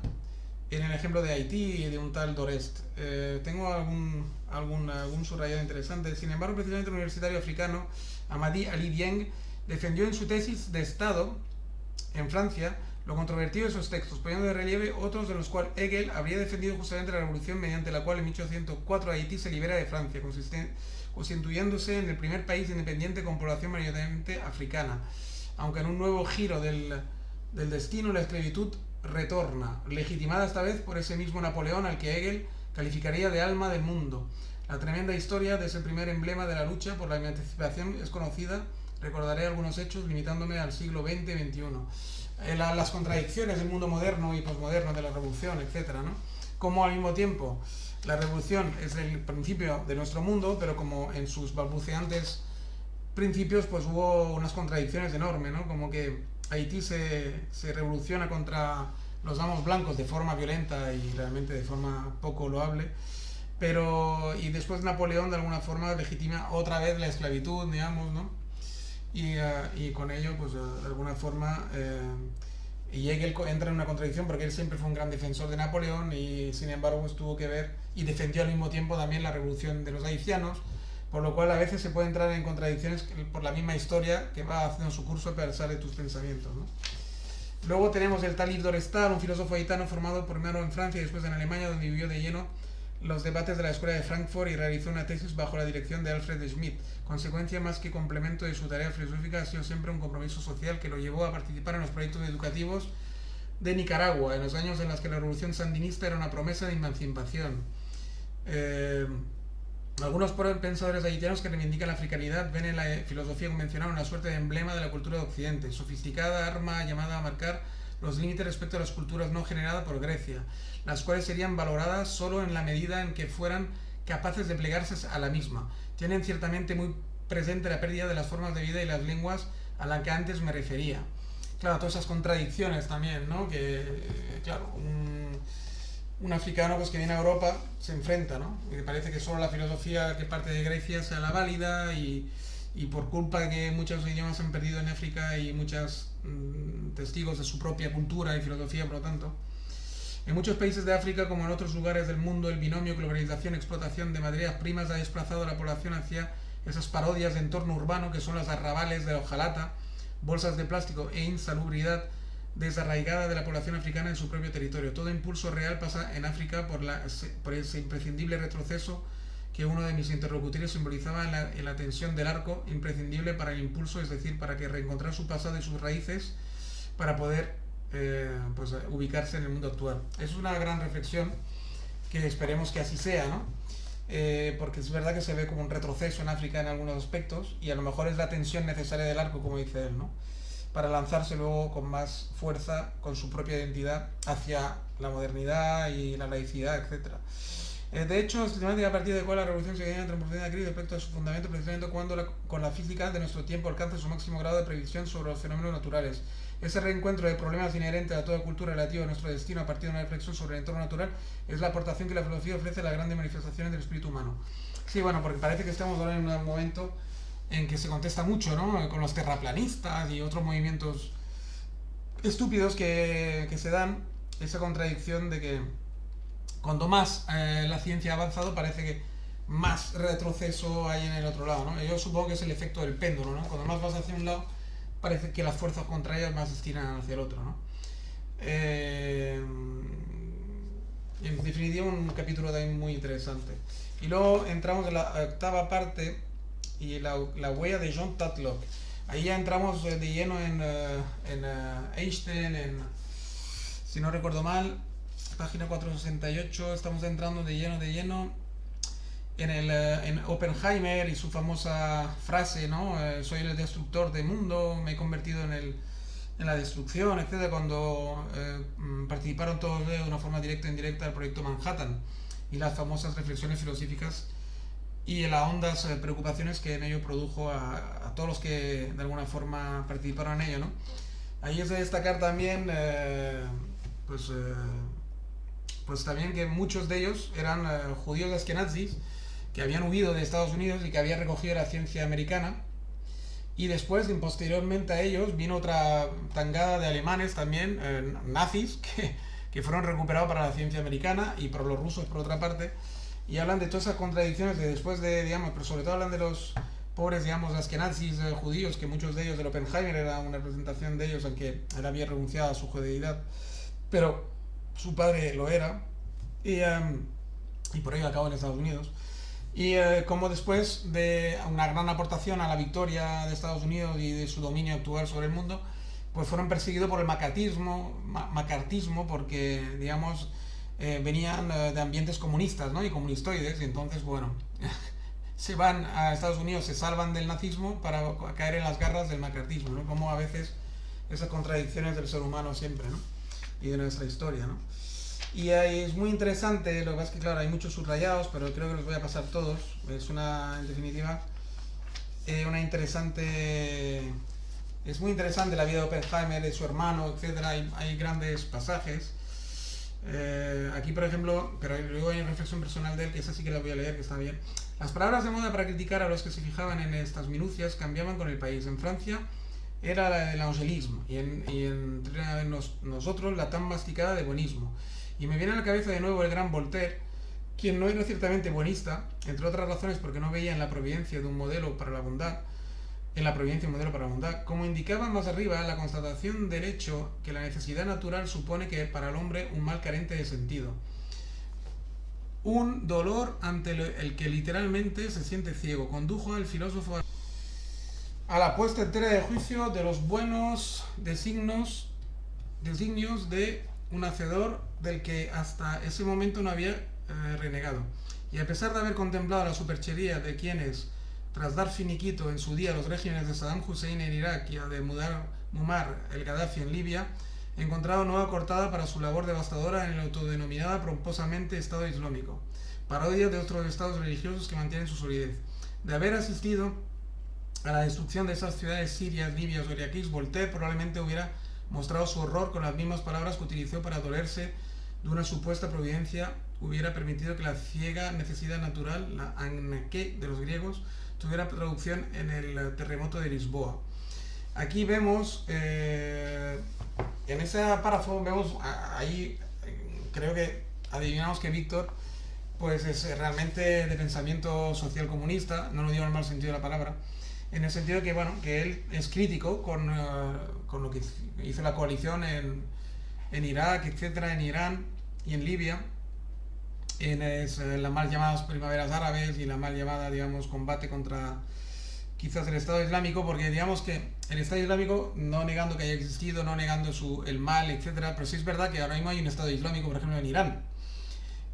en el ejemplo de Haití y de un tal Dorest. Tengo algún subrayado interesante. Sin embargo, precisamente el universitario africano Amadi Ali Dieng defendió en su tesis de Estado en Francia lo controvertido de esos textos, poniendo de relieve otros de los cuales Hegel habría defendido justamente la revolución mediante la cual en 1804 Haití se libera de Francia, constituyéndose en el primer país independiente con población mayoritariamente africana. Aunque en un nuevo giro del destino, la esclavitud retorna, legitimada esta vez por ese mismo Napoleón al que Hegel calificaría de alma del mundo. La tremenda historia de ese primer emblema de la lucha por la emancipación es conocida. Recordaré algunos hechos limitándome al siglo XX-XXI. Las contradicciones del mundo moderno y posmoderno, de la revolución, etcétera, ¿no? Como al mismo tiempo la revolución es el principio de nuestro mundo, pero como en sus balbuceantes principios pues hubo unas contradicciones enormes, ¿no? Como que Haití se revoluciona contra los amos blancos de forma violenta y realmente de forma poco loable, y después Napoleón de alguna forma legitima otra vez la esclavitud, digamos, ¿no? Y con ello, pues de alguna forma, y Hegel entra en una contradicción porque él siempre fue un gran defensor de Napoleón y sin embargo pues tuvo que ver y defendió al mismo tiempo también la revolución de los haitianos, por lo cual a veces se puede entrar en contradicciones por la misma historia que va haciendo su curso a pesar de tus pensamientos, ¿no? Luego tenemos el tal Yves Dorestad, un filósofo haitano formado primero en Francia y después en Alemania, donde vivió de lleno los debates de la Escuela de Frankfurt y realizó una tesis bajo la dirección de Alfred Schmidt. Consecuencia más que complemento de su tarea filosófica, ha sido siempre un compromiso social que lo llevó a participar en los proyectos educativos de Nicaragua, en los años en los que la revolución sandinista era una promesa de emancipación. Algunos pensadores haitianos que reivindican la africanidad ven en la filosofía convencional una suerte de emblema de la cultura de Occidente, sofisticada arma llamada a marcar los límites respecto a las culturas no generadas por Grecia, las cuales serían valoradas solo en la medida en que fueran capaces de plegarse a la misma. Tienen ciertamente muy presente la pérdida de las formas de vida y las lenguas a la que antes me refería. Claro, todas esas contradicciones también, ¿no? Que, claro, un africano pues, que viene a Europa se enfrenta, ¿no? Y parece que solo la filosofía que parte de Grecia sea la válida y por culpa de que muchos idiomas se han perdido en África y muchos testigos de su propia cultura y filosofía, por lo tanto. En muchos países de África, como en otros lugares del mundo, el binomio globalización-explotación de materias primas ha desplazado a la población hacia esas parodias de entorno urbano que son los arrabales de la hojalata, bolsas de plástico e insalubridad desarraigada de la población africana en su propio territorio. Todo impulso real pasa en África por ese imprescindible retroceso que uno de mis interlocutores simbolizaba en la tensión del arco, imprescindible para el impulso, es decir, para que reencontrar su pasado y sus raíces para poder pues, ubicarse en el mundo actual. Es una gran reflexión que esperemos que así sea, ¿no? Porque es verdad que se ve como un retroceso en África en algunos aspectos y a lo mejor es la tensión necesaria del arco, como dice él, ¿no? Para lanzarse luego con más fuerza, con su propia identidad, hacia la modernidad y la laicidad, etc. De hecho, sistemática a partir de cual la revolución se entra en profunda crisis respecto a su fundamento, precisamente cuando con la física de nuestro tiempo alcanza su máximo grado de previsión sobre los fenómenos naturales. Ese reencuentro de problemas inherentes a toda cultura relativa a nuestro destino a partir de una reflexión sobre el entorno natural es la aportación que la filosofía ofrece a las grandes manifestaciones del espíritu humano. Sí, bueno, porque parece que estamos ahora en un momento en que se contesta mucho, ¿no? Con los terraplanistas y otros movimientos estúpidos que se dan, esa contradicción de que cuanto más la ciencia ha avanzado parece que más retroceso hay en el otro lado, ¿no? Yo supongo que es el efecto del péndulo, ¿no? Cuando más vas hacia un lado parece que las fuerzas contrarias más se estiran hacia el otro, ¿no? En definitiva, un capítulo también muy interesante. Y luego entramos en la octava parte y la huella de John Tatlock. Ahí ya entramos de lleno en Einstein, si no recuerdo mal, página 468, estamos entrando de lleno en Oppenheimer y su famosa frase, ¿no? Soy el destructor del mundo, me he convertido en la destrucción, etc. Cuando participaron todos de una forma directa e indirecta del proyecto Manhattan y las famosas reflexiones filosóficas y las hondas preocupaciones que en ello produjo a todos los que de alguna forma participaron en ello, ¿no? Ahí es de destacar también pues también que muchos de ellos eran judíos askenazis que habían huido de Estados Unidos y que habían recogido la ciencia americana, y después, posteriormente a ellos, vino otra tangada de alemanes también, nazis, que fueron recuperados para la ciencia americana y por los rusos por otra parte, y hablan de todas esas contradicciones de después de, digamos, pero sobre todo hablan de los pobres, digamos, askenazis judíos, que muchos de ellos, del Oppenheimer era una representación de ellos, aunque él había renunciado a su judeidad, pero su padre lo era, y por ello acabó en Estados Unidos. Y como después de una gran aportación a la victoria de Estados Unidos y de su dominio actual sobre el mundo, pues fueron perseguidos por el macartismo, porque, digamos, venían de ambientes comunistas, ¿no? Y comunistoides, y entonces, bueno, se van a Estados Unidos, se salvan del nazismo para caer en las garras del macartismo, ¿no? Como a veces esas contradicciones del ser humano siempre, ¿no? Y de nuestra historia, ¿no? Y es muy interesante, lo que pasa es que claro, hay muchos subrayados, pero creo que los voy a pasar todos. Es en definitiva, una interesante... Es muy interesante la vida de Oppenheimer, de su hermano, etcétera. Hay grandes pasajes. Aquí, por ejemplo, pero luego hay una reflexión personal de él, que esa sí que la voy a leer, que está bien. Las palabras de moda para criticar a los que se fijaban en estas minucias cambiaban con el país. En Francia era el angelismo, y entre nosotros la tan masticada de buenismo. Y me viene a la cabeza de nuevo el gran Voltaire, quien no era ciertamente buenista, entre otras razones porque no veía en la providencia de un modelo para la bondad, en la providencia y modelo para la bondad. Como indicaba más arriba, la constatación del hecho que la necesidad natural supone que para el hombre un mal carente de sentido. Un dolor ante el que literalmente se siente ciego, condujo al filósofo a la puesta entera de juicio de los buenos designios de un hacedor del que hasta ese momento no había renegado. Y a pesar de haber contemplado la superchería de quienes, tras dar finiquito en su día a los regímenes de Saddam Hussein en Irak y a de Muammar el Gaddafi en Libia, encontrado nueva cortada para su labor devastadora en el autodenominada pomposamente Estado Islámico, parodia de otros estados religiosos que mantienen su solidez. De haber asistido a la destrucción de esas ciudades sirias, libias o iraquíes, Voltaire probablemente hubiera mostrado su horror con las mismas palabras que utilizó para dolerse de una supuesta providencia hubiera permitido que la ciega necesidad natural, la anarquía de los griegos, tuviera traducción en el terremoto de Lisboa. Aquí vemos, en ese párrafo, vemos ahí, creo que adivinamos que Víctor pues es realmente de pensamiento social comunista, no lo digo en el mal sentido de la palabra, en el sentido que, bueno, que él es crítico con lo que hizo la coalición en Irak, etcétera, en Irán y en Libia, en las mal llamadas primaveras árabes y la mal llamada, digamos, combate contra quizás el Estado Islámico, porque digamos que el Estado Islámico, no negando que haya existido, no negando el mal, etcétera, pero sí es verdad que ahora mismo hay un Estado Islámico, por ejemplo, en Irán.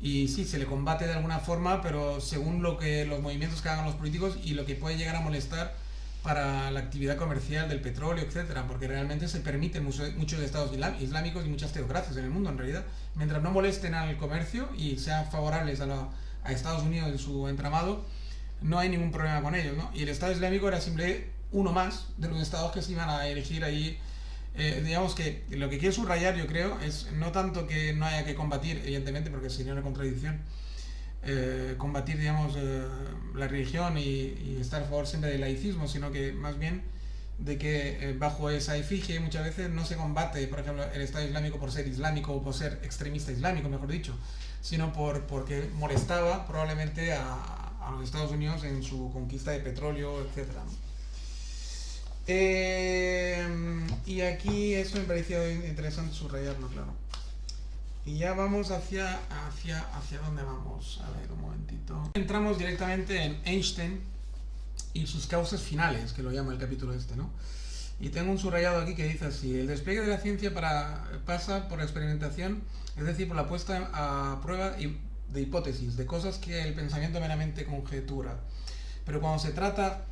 Y sí, se le combate de alguna forma, pero según los movimientos que hagan los políticos y lo que puede llegar a molestar para la actividad comercial del petróleo, etcétera, porque realmente se permiten muchos estados islámicos y muchas teocracias en el mundo, en realidad. Mientras no molesten al comercio y sean favorables a Estados Unidos en su entramado, no hay ningún problema con ellos, ¿no? Y el Estado Islámico era simplemente uno más de los estados que se iban a elegir ahí. Digamos que lo que quiero subrayar, yo creo, es no tanto que no haya que combatir, evidentemente, porque sería una contradicción, combatir, digamos, la religión y estar a favor siempre del laicismo, sino que más bien de que bajo esa efigie muchas veces no se combate, por ejemplo, el Estado Islámico por ser islámico o por ser extremista islámico, mejor dicho, sino porque molestaba probablemente a los Estados Unidos en su conquista de petróleo, etcétera, ¿no? Y aquí eso me pareció interesante subrayarlo, claro. Y ya vamos hacia dónde vamos. A ver, un momentito. Entramos directamente en Einstein y sus causas finales, que lo llama el capítulo este, ¿no? Y tengo un subrayado aquí que dice así: el despliegue de la ciencia pasa por la experimentación, es decir, por la puesta a prueba de hipótesis, de cosas que el pensamiento meramente conjetura. Pero cuando se trata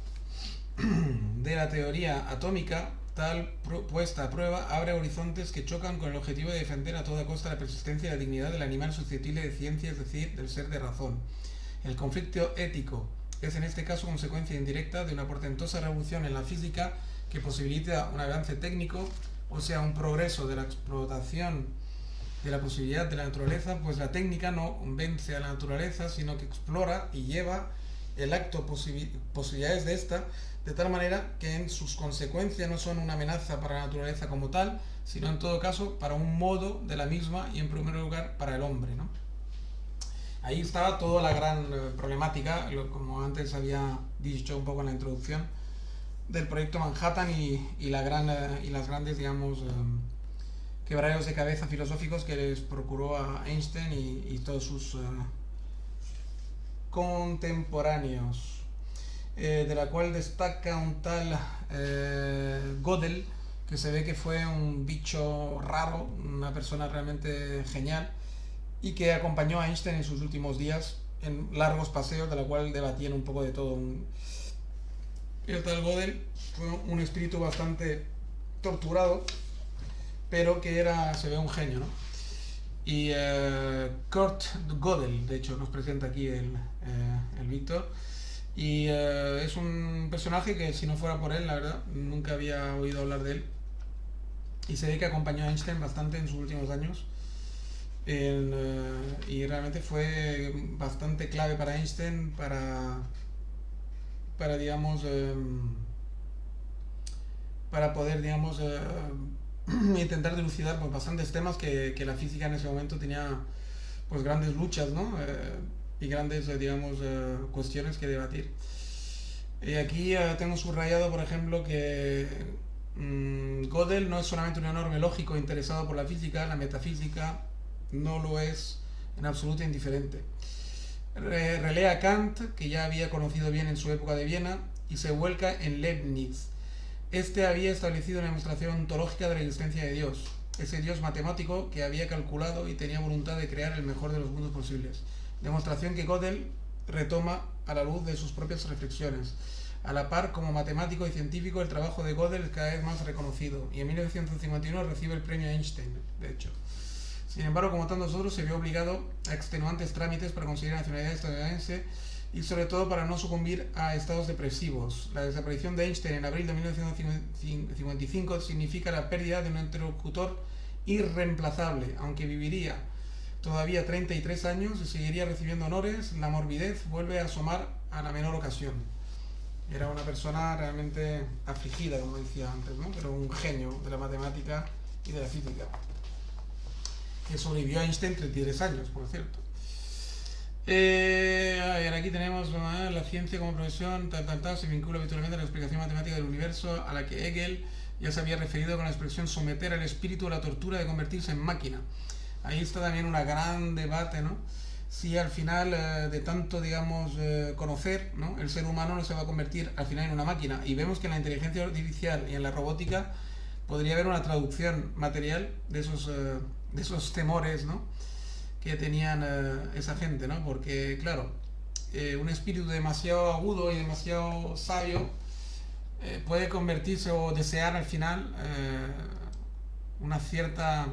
de la teoría atómica, tal puesta a prueba abre horizontes que chocan con el objetivo de defender a toda costa la persistencia y la dignidad del animal susceptible de ciencia, es decir, del ser de razón. El conflicto ético es en este caso consecuencia indirecta de una portentosa revolución en la física que posibilita un avance técnico, o sea, un progreso de la explotación de la posibilidad de la naturaleza, pues la técnica no vence a la naturaleza, sino que explora y lleva el acto posibilidades de esta, de tal manera que en sus consecuencias no son una amenaza para la naturaleza como tal, sino en todo caso para un modo de la misma y en primer lugar para el hombre, ¿no? Ahí estaba toda la gran problemática, como antes había dicho un poco en la introducción, del proyecto Manhattan y las grandes, digamos, quebraderos de cabeza filosóficos que les procuró a Einstein y todos sus contemporáneos. De la cual destaca un tal Gödel, que se ve que fue un bicho raro, una persona realmente genial, y que acompañó a Einstein en sus últimos días en largos paseos, de la cual debatían un poco de todo. El tal Gödel fue un espíritu bastante torturado, pero que se ve un genio, ¿no? Y Kurt Gödel, de hecho, nos presenta aquí el Víctor. Y es un personaje que, si no fuera por él, la verdad, nunca había oído hablar de él. Y se ve que acompañó a Einstein bastante en sus últimos años. Y realmente fue bastante clave para Einstein para digamos, para poder, digamos, intentar dilucidar pues, bastantes temas que la física en ese momento tenía pues grandes luchas, ¿no? Y grandes, digamos, cuestiones que debatir. Y aquí tengo subrayado, por ejemplo, que Gödel no es solamente un enorme lógico interesado por la física, la metafísica no lo es en absoluto indiferente. Relea a Kant, que ya había conocido bien en su época de Viena, y se vuelca en Leibniz. Este había establecido una demostración ontológica de la existencia de Dios, ese Dios matemático que había calculado y tenía voluntad de crear el mejor de los mundos posibles. Demostración que Gödel retoma a la luz de sus propias reflexiones. A la par, como matemático y científico, el trabajo de Gödel es cada vez más reconocido, y en 1951 recibe el premio Einstein, de hecho. Sin embargo, como tantos otros, se vio obligado a extenuantes trámites para conseguir la nacionalidad estadounidense y sobre todo para no sucumbir a estados depresivos. La desaparición de Einstein en abril de 1955 significa la pérdida de un interlocutor irreemplazable, aunque viviría todavía 33 años y seguiría recibiendo honores, la morbidez vuelve a asomar a la menor ocasión. Era una persona realmente afligida, como decía antes, ¿no? Pero un genio de la matemática y de la física, que sobrevivió a Einstein 33 años, por cierto. A ver, aquí tenemos la ciencia como profesión, se vincula habitualmente a la explicación matemática del universo, a la que Hegel ya se había referido con la expresión someter al espíritu a la tortura de convertirse en máquina. Ahí está también un gran debate, ¿no? Si al final de tanto, digamos, conocer, ¿no? El ser humano no se va a convertir al final en una máquina. Y vemos que en la inteligencia artificial y en la robótica podría haber una traducción material de esos temores, ¿no? Que tenían esa gente, ¿no? Porque, claro, un espíritu demasiado agudo y demasiado sabio puede convertirse o desear al final una cierta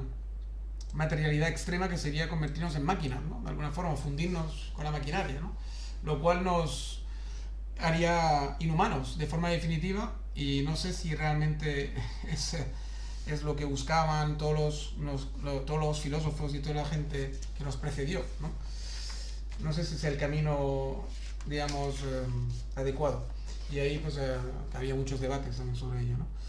materialidad extrema que sería convertirnos en máquinas, ¿no? De alguna forma, fundirnos con la maquinaria, ¿no? Lo cual nos haría inhumanos de forma definitiva y no sé si realmente es lo que buscaban todos los filósofos y toda la gente que nos precedió, ¿no? No sé si es el camino, digamos, adecuado. Y ahí pues había muchos debates también sobre ello, ¿no?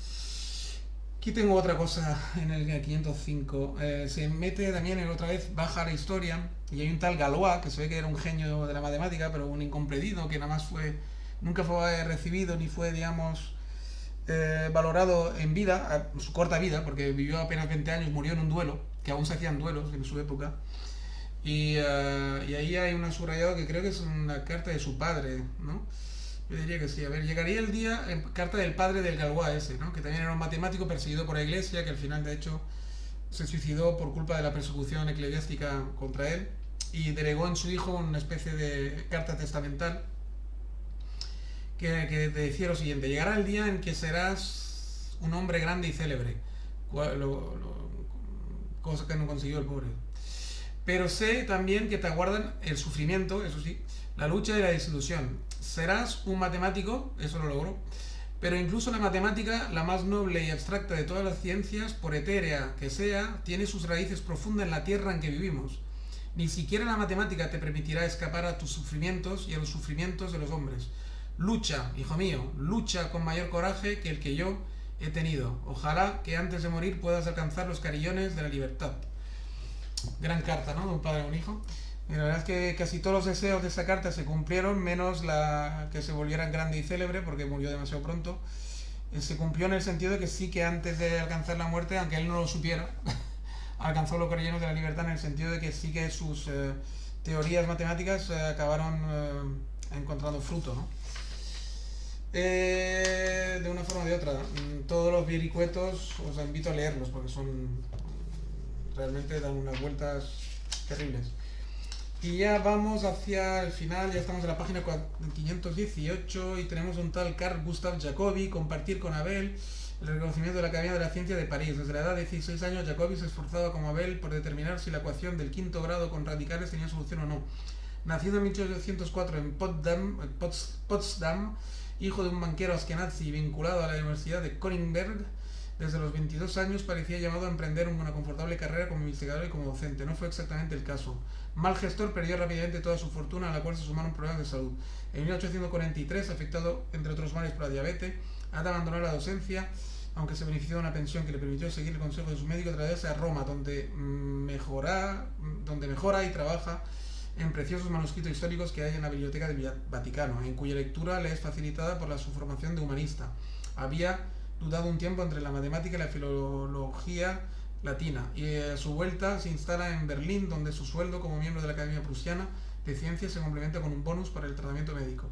Aquí tengo otra cosa en el 505. Se mete también, otra vez baja la historia y hay un tal Galois, que se ve que era un genio de la matemática, pero un incomprendido que nada más nunca fue recibido ni fue, digamos, valorado en vida, su corta vida, porque vivió apenas 20 años, murió en un duelo, que aún se hacían duelos en su época. Y ahí hay una subrayado que creo que es una carta de su padre, ¿no? Yo diría que sí. A ver, llegaría el día, en carta del padre del Galois ese, ¿no? Que también era un matemático perseguido por la iglesia, que al final, de hecho, se suicidó por culpa de la persecución eclesiástica contra él y delegó en su hijo una especie de carta testamental que te decía lo siguiente: llegará el día en que serás un hombre grande y célebre, cosa que no consiguió el pobre. Pero sé también que te aguardan el sufrimiento, eso sí, la lucha y la desilusión. Serás un matemático, eso lo logró, pero incluso la matemática, la más noble y abstracta de todas las ciencias, por etérea que sea, tiene sus raíces profundas en la tierra en que vivimos. Ni siquiera la matemática te permitirá escapar a tus sufrimientos y a los sufrimientos de los hombres. Lucha, hijo mío, lucha con mayor coraje que el que yo he tenido. Ojalá que antes de morir puedas alcanzar los carillones de la libertad. Gran carta, ¿no? De un padre a un hijo. Y la verdad es que casi todos los deseos de esa carta se cumplieron, menos la que se volviera grande y célebre, porque murió demasiado pronto. Se cumplió en el sentido de que sí que antes de alcanzar la muerte, aunque él no lo supiera, alcanzó los carillones de la libertad, en el sentido de que sí que sus teorías matemáticas acabaron encontrando fruto, ¿no? De una forma o de otra. Todos los vericuetos os invito a leerlos, porque realmente dan unas vueltas terribles. Y ya vamos hacia el final, ya estamos en la página 518 y tenemos un tal Carl Gustav Jacobi, compartir con Abel el reconocimiento de la Academia de la Ciencia de París. Desde la edad de 16 años, Jacobi se esforzaba como Abel por determinar si la ecuación del quinto grado con radicales tenía solución o no. Nacido en 1804 en Potsdam, hijo de un banquero askenazi vinculado a la Universidad de Königsberg, desde los 22 años parecía llamado a emprender una confortable carrera como investigador y como docente. No fue exactamente el caso. Mal gestor, perdió rápidamente toda su fortuna, a la cual se sumaron problemas de salud. En 1843, afectado entre otros males por la diabetes, abandonó la docencia, aunque se benefició de una pensión que le permitió seguir el consejo de su médico, trasladarse a Roma, donde mejora y trabaja en preciosos manuscritos históricos que hay en la Biblioteca del Vaticano, en cuya lectura le es facilitada por su formación de humanista. Había dudado un tiempo entre la matemática y la filología latina, y a su vuelta se instala en Berlín, donde su sueldo como miembro de la Academia Prusiana de Ciencias se complementa con un bonus para el tratamiento médico.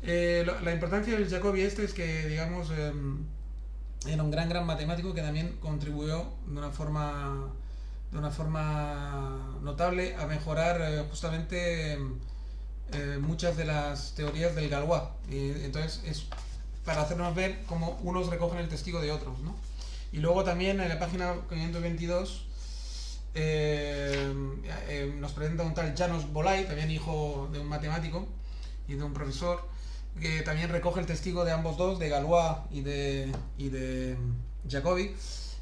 La importancia del Jacobi es que, digamos, era un gran matemático que también contribuyó de una forma notable a mejorar justamente muchas de las teorías del Galois. Entonces es para hacernos ver cómo unos recogen el testigo de otros, ¿no? Y luego también en la página 522 nos presenta un tal Janos Bolay, también hijo de un matemático y de un profesor, que también recoge el testigo de ambos dos, de Galois y de Jacobi,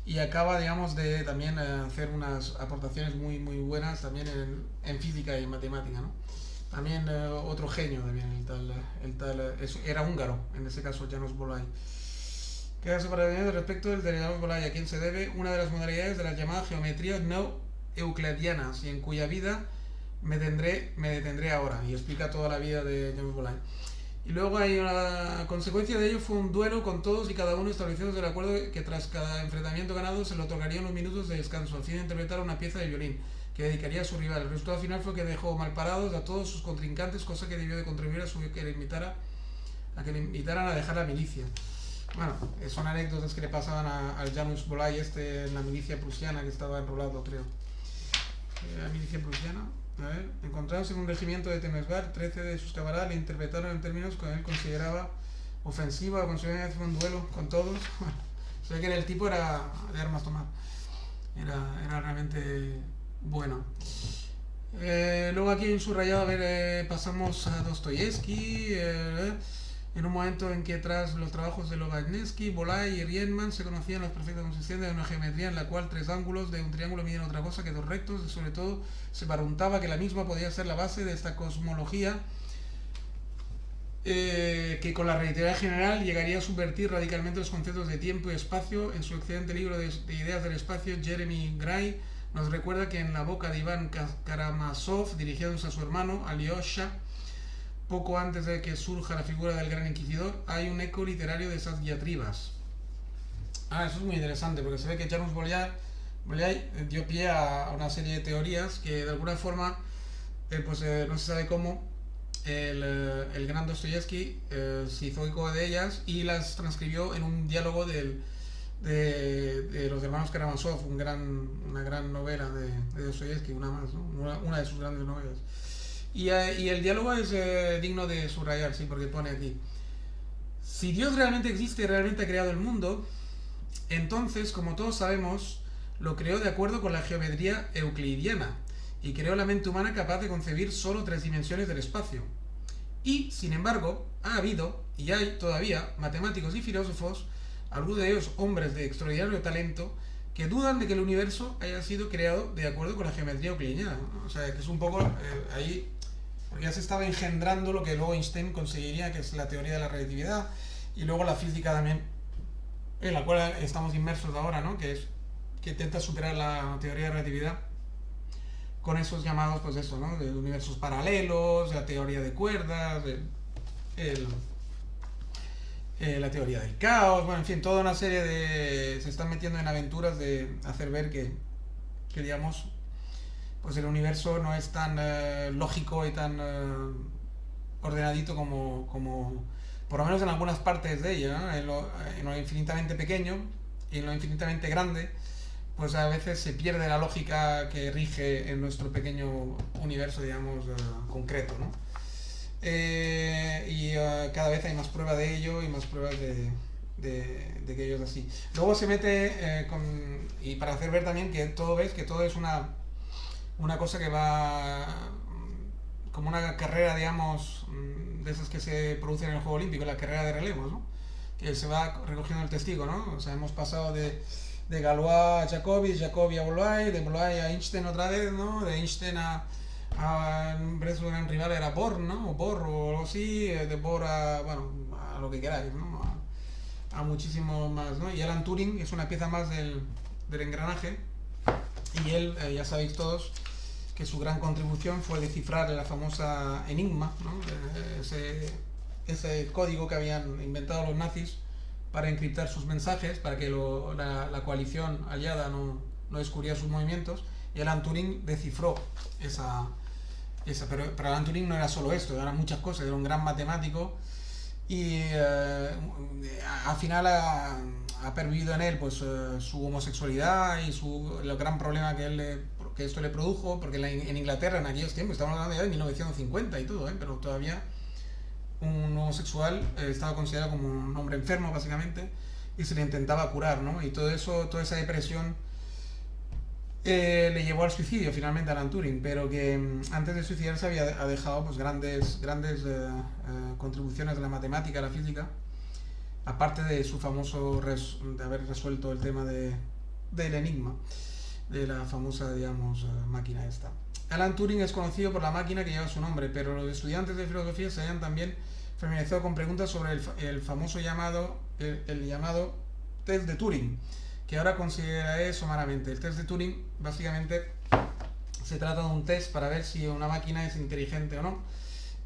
y acaba, digamos, de también hacer unas aportaciones muy buenas también en física y en matemática, ¿no? También otro genio también, era húngaro, en ese caso Janos Bolay. Queda separado respecto del Janos Bolay, a quien se debe una de las modalidades de las llamadas geometrías no euclidianas, y en cuya vida me detendré ahora, y explica toda la vida de Janos Bolay. Y luego hay una consecuencia de ello fue un duelo con todos y cada uno establecidos del acuerdo que tras cada enfrentamiento ganado se le otorgaría unos minutos de descanso al fin de interpretar una pieza de violín que dedicaría a su rival. El resultado final fue que dejó malparados a todos sus contrincantes, cosa que debió de contribuir a que le invitaran a dejar la milicia. Bueno, son anécdotas que le pasaban al Janos Bolay en la milicia prusiana, que estaba enrolado, creo. La milicia prusiana. A ver, encontrándose en un regimiento de Temesvar, 13 de sus camaradas le interpretaron en términos que él consideraba ofensiva, consideraba que fue un duelo con todos. Bueno, se ve que el tipo era de armas tomar. Era realmente bueno. Luego aquí en subrayado, a ver, pasamos a Dostoyevsky. En un momento en que tras los trabajos de Lobatnevsky, Bolay y Riemann se conocían las perfectas consistencias de una geometría en la cual tres ángulos de un triángulo miden otra cosa que dos rectos, y sobre todo se preguntaba que la misma podía ser la base de esta cosmología que con la relatividad general llegaría a subvertir radicalmente los conceptos de tiempo y espacio. En su excelente libro de ideas del espacio, Jeremy Gray nos recuerda que en la boca de Iván Karamazov, dirigiéndose a su hermano Alyosha, poco antes de que surja la figura del gran inquisidor, hay un eco literario de esas diatribas. Eso es muy interesante, porque se ve que Janos Bolay dio pie a una serie de teorías que de alguna forma, no se sabe cómo, el gran Dostoyevsky se hizo eco de ellas y las transcribió en un diálogo de los hermanos Karamazov, una gran novela de Dostoyevsky, una más, ¿no? Una de sus grandes novelas. Y el diálogo es digno de subrayar, sí, porque pone aquí: si Dios realmente existe y realmente ha creado el mundo, entonces, como todos sabemos, lo creó de acuerdo con la geometría euclidiana y creó la mente humana capaz de concebir solo 3 dimensiones del espacio. Y, sin embargo, ha habido, y hay todavía, matemáticos y filósofos, algunos de ellos hombres de extraordinario talento, que dudan de que el universo haya sido creado de acuerdo con la geometría euclidiana, ¿no? O sea, que es un poco ahí, porque ya se estaba engendrando lo que luego Einstein conseguiría, que es la teoría de la relatividad, y luego la física también, en la cual estamos inmersos ahora, ¿no? Que intenta superar la teoría de la relatividad con esos llamados, pues eso, ¿no? De universos paralelos, la teoría de cuerdas, la teoría del caos, bueno, en fin, toda una serie se están metiendo en aventuras de hacer ver que digamos, pues el universo no es tan lógico y tan ordenadito como por lo menos en algunas partes de ella, ¿no? En lo infinitamente pequeño y en lo infinitamente grande, pues a veces se pierde la lógica que rige en nuestro pequeño universo, digamos, concreto, ¿no? Cada vez hay más pruebas de ello y más pruebas de que ello es así. Luego se mete y para hacer ver también que todo es una cosa que va como una carrera, digamos, de esas que se producen en el Juego Olímpico, la carrera de relevos, ¿no? Que se va recogiendo el testigo, ¿no? O sea, hemos pasado de Galois a Jacobi, Jacobi a Bolay, de Bolay a Einstein otra vez, ¿no? De Einstein a su gran rival era Bohr, ¿no? O Bohr o algo así, de Bohr a lo que queráis, ¿no? A muchísimo más, ¿no? Y Alan Turing es una pieza más del engranaje, y él, ya sabéis todos, que su gran contribución fue descifrar la famosa Enigma, ¿no? Ese código que habían inventado los nazis para encriptar sus mensajes, para que la coalición aliada no descubriera sus movimientos, y Alan Turing descifró pero Alan Turing no era solo esto, eran muchas cosas, era un gran matemático, y al final ha pervivido en él pues su homosexualidad y el gran problema que esto le produjo, porque en Inglaterra en aquellos tiempos, estamos hablando ya de 1950 y todo, pero todavía un homosexual estaba considerado como un hombre enfermo básicamente, y se le intentaba curar, ¿no? Y todo eso, toda esa depresión le llevó al suicidio finalmente a Alan Turing, pero que antes de suicidarse ha dejado pues grandes contribuciones de la matemática, a la física, aparte de su famoso de haber resuelto el tema del enigma, de la famosa, digamos, máquina esta. Alan Turing es conocido por la máquina que lleva su nombre, pero los estudiantes de filosofía se hayan también familiarizado con preguntas sobre el famoso llamado test de Turing, que ahora consideraré someramente. El test de Turing básicamente se trata de un test para ver si una máquina es inteligente o no,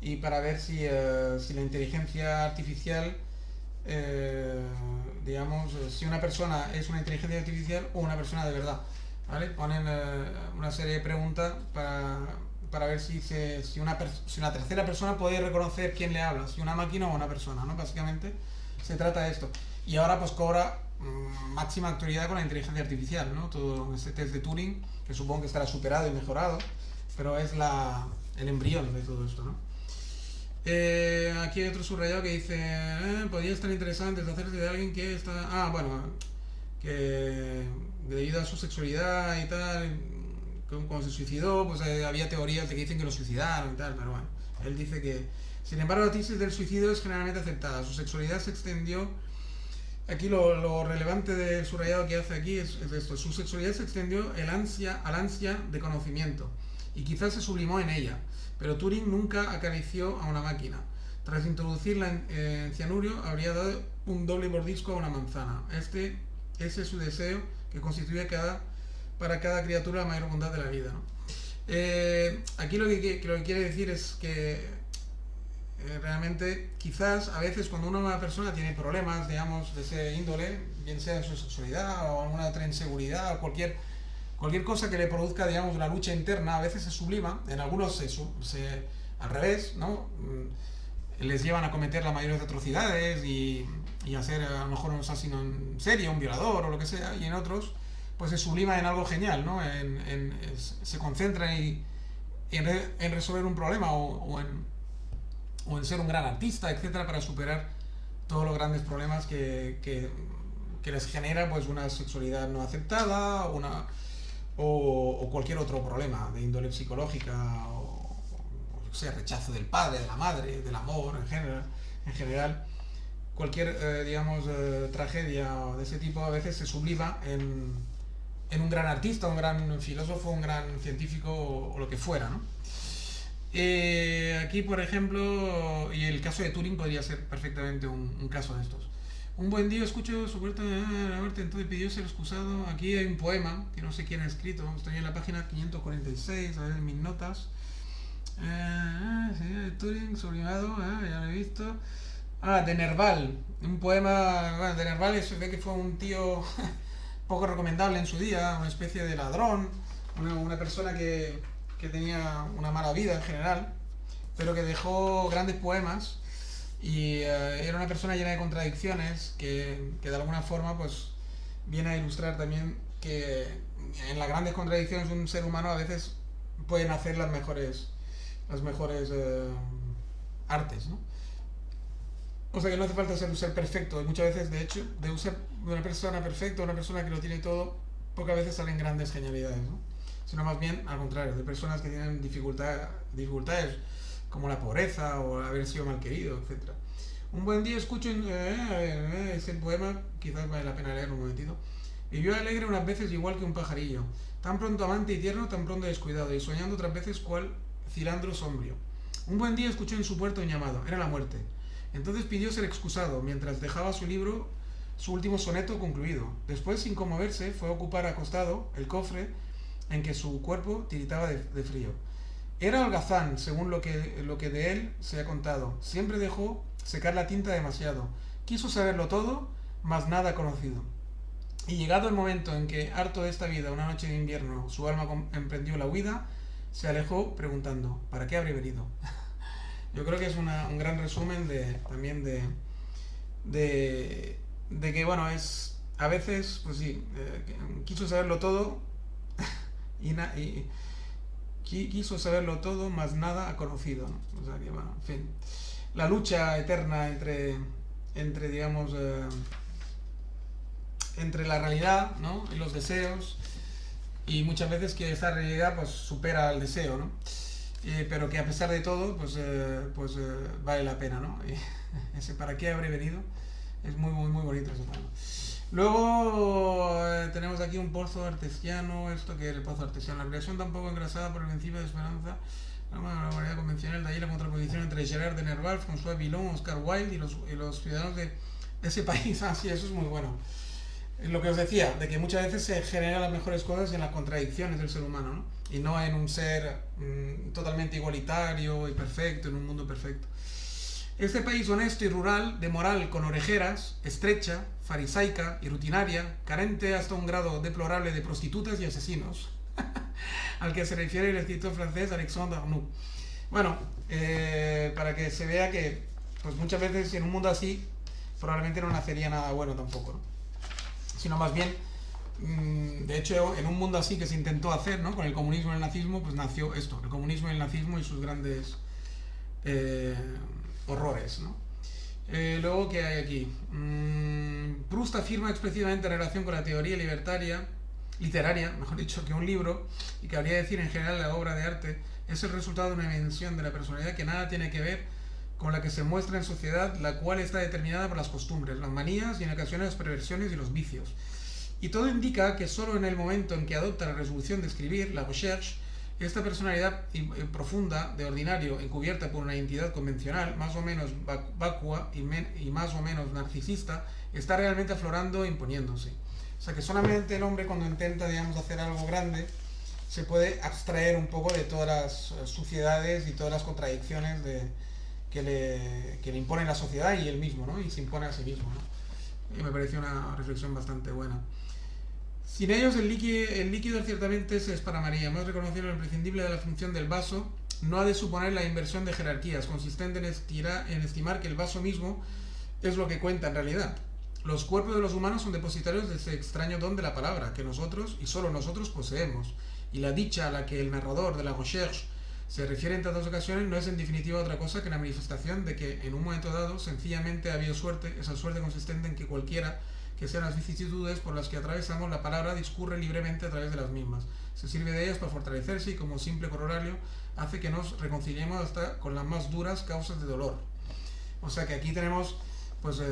y para ver si la inteligencia artificial, digamos, si una persona es una inteligencia artificial o una persona de verdad, ¿vale? Ponen una serie de preguntas para ver si una tercera persona puede reconocer quién le habla, si una máquina o una persona, ¿no? Básicamente se trata de esto. Y ahora pues cobra máxima actualidad con la inteligencia artificial, ¿no? Todo este test de Turing, que supongo que estará superado y mejorado, pero es el embrión de todo esto, ¿no? Aquí hay otro subrayado que dice, podría estar interesante deshacerse de alguien que está... que debido a su sexualidad y tal, cuando se suicidó, pues había teorías de que dicen que lo suicidaron y tal, pero bueno, él dice que, sin embargo, la tesis del suicidio es generalmente aceptada. Su sexualidad se extendió. Aquí lo relevante del subrayado que hace aquí es esto: su sexualidad se extendió al ansia de conocimiento y quizás se sublimó en ella, pero Turing nunca acarició a una máquina. Tras introducirla en cianuro, habría dado un doble mordisco a una manzana. Ese es su deseo, que constituye para cada criatura la mayor bondad de la vida, ¿no? Aquí lo que quiere decir es que realmente quizás a veces cuando una persona tiene problemas, digamos, de ese índole, bien sea en su sexualidad o alguna otra inseguridad o cualquier cosa que le produzca, digamos, una lucha interna, a veces se sublima, en algunos al revés, ¿no? Les llevan a cometer la mayoría de atrocidades y a ser a lo mejor un asesino en serie, un violador o lo que sea, y en otros pues se sublima en algo genial, ¿no? Se concentra en resolver un problema o en ser un gran artista, etcétera, para superar todos los grandes problemas que les genera pues una sexualidad no aceptada o cualquier otro problema de índole psicológica o sea, rechazo del padre, de la madre, del amor en general. Cualquier digamos tragedia de ese tipo a veces se sublima en un gran artista, un gran filósofo, un gran científico o lo que fuera, ¿no? Aquí, por ejemplo, y el caso de Turing podría ser perfectamente un caso de estos. Un buen día escucho su puerta de la muerte, entonces pidió ser excusado. Aquí hay un poema que no sé quién ha escrito, estoy en la página 546, a ver en mis notas. Turing sublimado, ya lo he visto. De Nerval, un poema. Bueno, de Nerval se ve que fue un tío poco recomendable en su día, una especie de ladrón, una persona que tenía una mala vida en general, pero que dejó grandes poemas y era una persona llena de contradicciones que de alguna forma pues viene a ilustrar también que en las grandes contradicciones de un ser humano a veces pueden hacer las mejores artes, ¿no? O sea que no hace falta ser un ser perfecto, y muchas veces de hecho de una persona perfecta, una persona que lo tiene todo, pocas veces salen grandes genialidades, ¿no? Sino más bien al contrario, de personas que tienen dificultades como la pobreza o haber sido mal querido, etc. Un buen día escucho ese poema, quizás vale la pena leerlo un momentito. Vivió alegre unas veces igual que un pajarillo, tan pronto amante y tierno, tan pronto descuidado, y soñando otras veces cual cilandro sombrío. Un buen día escuchó en su puerta un llamado, era la muerte. Entonces pidió ser excusado, mientras dejaba su libro, su último soneto concluido. Después, sin conmoverse, fue a ocupar acostado el cofre en que su cuerpo tiritaba de frío. Era holgazán, según lo que de él se ha contado. Siempre dejó secar la tinta demasiado. Quiso saberlo todo, mas nada ha conocido. Y llegado el momento en que, harto de esta vida, una noche de invierno, su alma emprendió la huida, se alejó preguntando, ¿para qué habré venido? Yo creo que es un gran resumen también de que, bueno, es a veces, pues sí, quiso saberlo todo y quiso saberlo todo, más nada ha conocido, ¿no? O sea que, bueno, en fin. La lucha eterna entre digamos, entre la realidad, ¿no? Y los deseos, y muchas veces que esa realidad pues supera el deseo, ¿no? Pero que a pesar de todo, vale la pena, ¿no? Y ese ¿para qué habré venido? Es muy, muy, muy bonito ese tema. Luego tenemos aquí un pozo artesiano, esto que es el pozo artesiano. La creación tampoco engrasada por el principio de esperanza, la manera convencional, de ahí la contraposición entre Gerard de Nerval, François Villon, Oscar Wilde y los ciudadanos de ese país. Ah, sí, eso es muy bueno. Lo que os decía, de que muchas veces se generan las mejores cosas en las contradicciones del ser humano, ¿no? Y no en un ser totalmente igualitario y perfecto, en un mundo perfecto. Este país honesto y rural, de moral con orejeras, estrecha, farisaica y rutinaria, carente hasta un grado deplorable de prostitutas y asesinos, al que se refiere el escritor francés Alexandre Arnoux. Bueno, para que se vea que pues muchas veces en un mundo así probablemente no nacería nada bueno tampoco, ¿no? Sino más bien, de hecho, en un mundo así que se intentó hacer, ¿no? Con el comunismo y el nazismo, pues nació esto, el comunismo y el nazismo y sus grandes horrores, ¿no? Luego, ¿qué hay aquí? Proust afirma explícitamente en relación con la teoría literaria, mejor dicho, que un libro, y que habría de decir en general la obra de arte, es el resultado de una dimensión de la personalidad que nada tiene que ver con la que se muestra en sociedad, la cual está determinada por las costumbres, las manías y en ocasiones las perversiones y los vicios. Y todo indica que solo en el momento en que adopta la resolución de escribir, la recherche, esta personalidad profunda, de ordinario, encubierta por una identidad convencional, más o menos vacua y más o menos narcisista, está realmente aflorando e imponiéndose. O sea que solamente el hombre, cuando intenta, digamos, hacer algo grande, se puede abstraer un poco de todas las suciedades y todas las contradicciones que le impone la sociedad y él mismo, ¿no? Y se impone a sí mismo, ¿no? Y me pareció una reflexión bastante buena. Sin ellos el líquido ciertamente es para María, más reconociendo lo imprescindible de la función del vaso, no ha de suponer la inversión de jerarquías, consistente en estimar que el vaso mismo es lo que cuenta en realidad. Los cuerpos de los humanos son depositarios de ese extraño don de la palabra, que nosotros, y solo nosotros, poseemos, y la dicha a la que el narrador de la recherche se refiere en tantas ocasiones no es en definitiva otra cosa que la manifestación de que en un momento dado sencillamente ha habido suerte, esa suerte consistente en que cualquiera que sean las vicisitudes por las que atravesamos, la palabra discurre libremente a través de las mismas. Se sirve de ellas para fortalecerse y como simple corolario hace que nos reconciliemos hasta con las más duras causas de dolor. O sea que aquí tenemos pues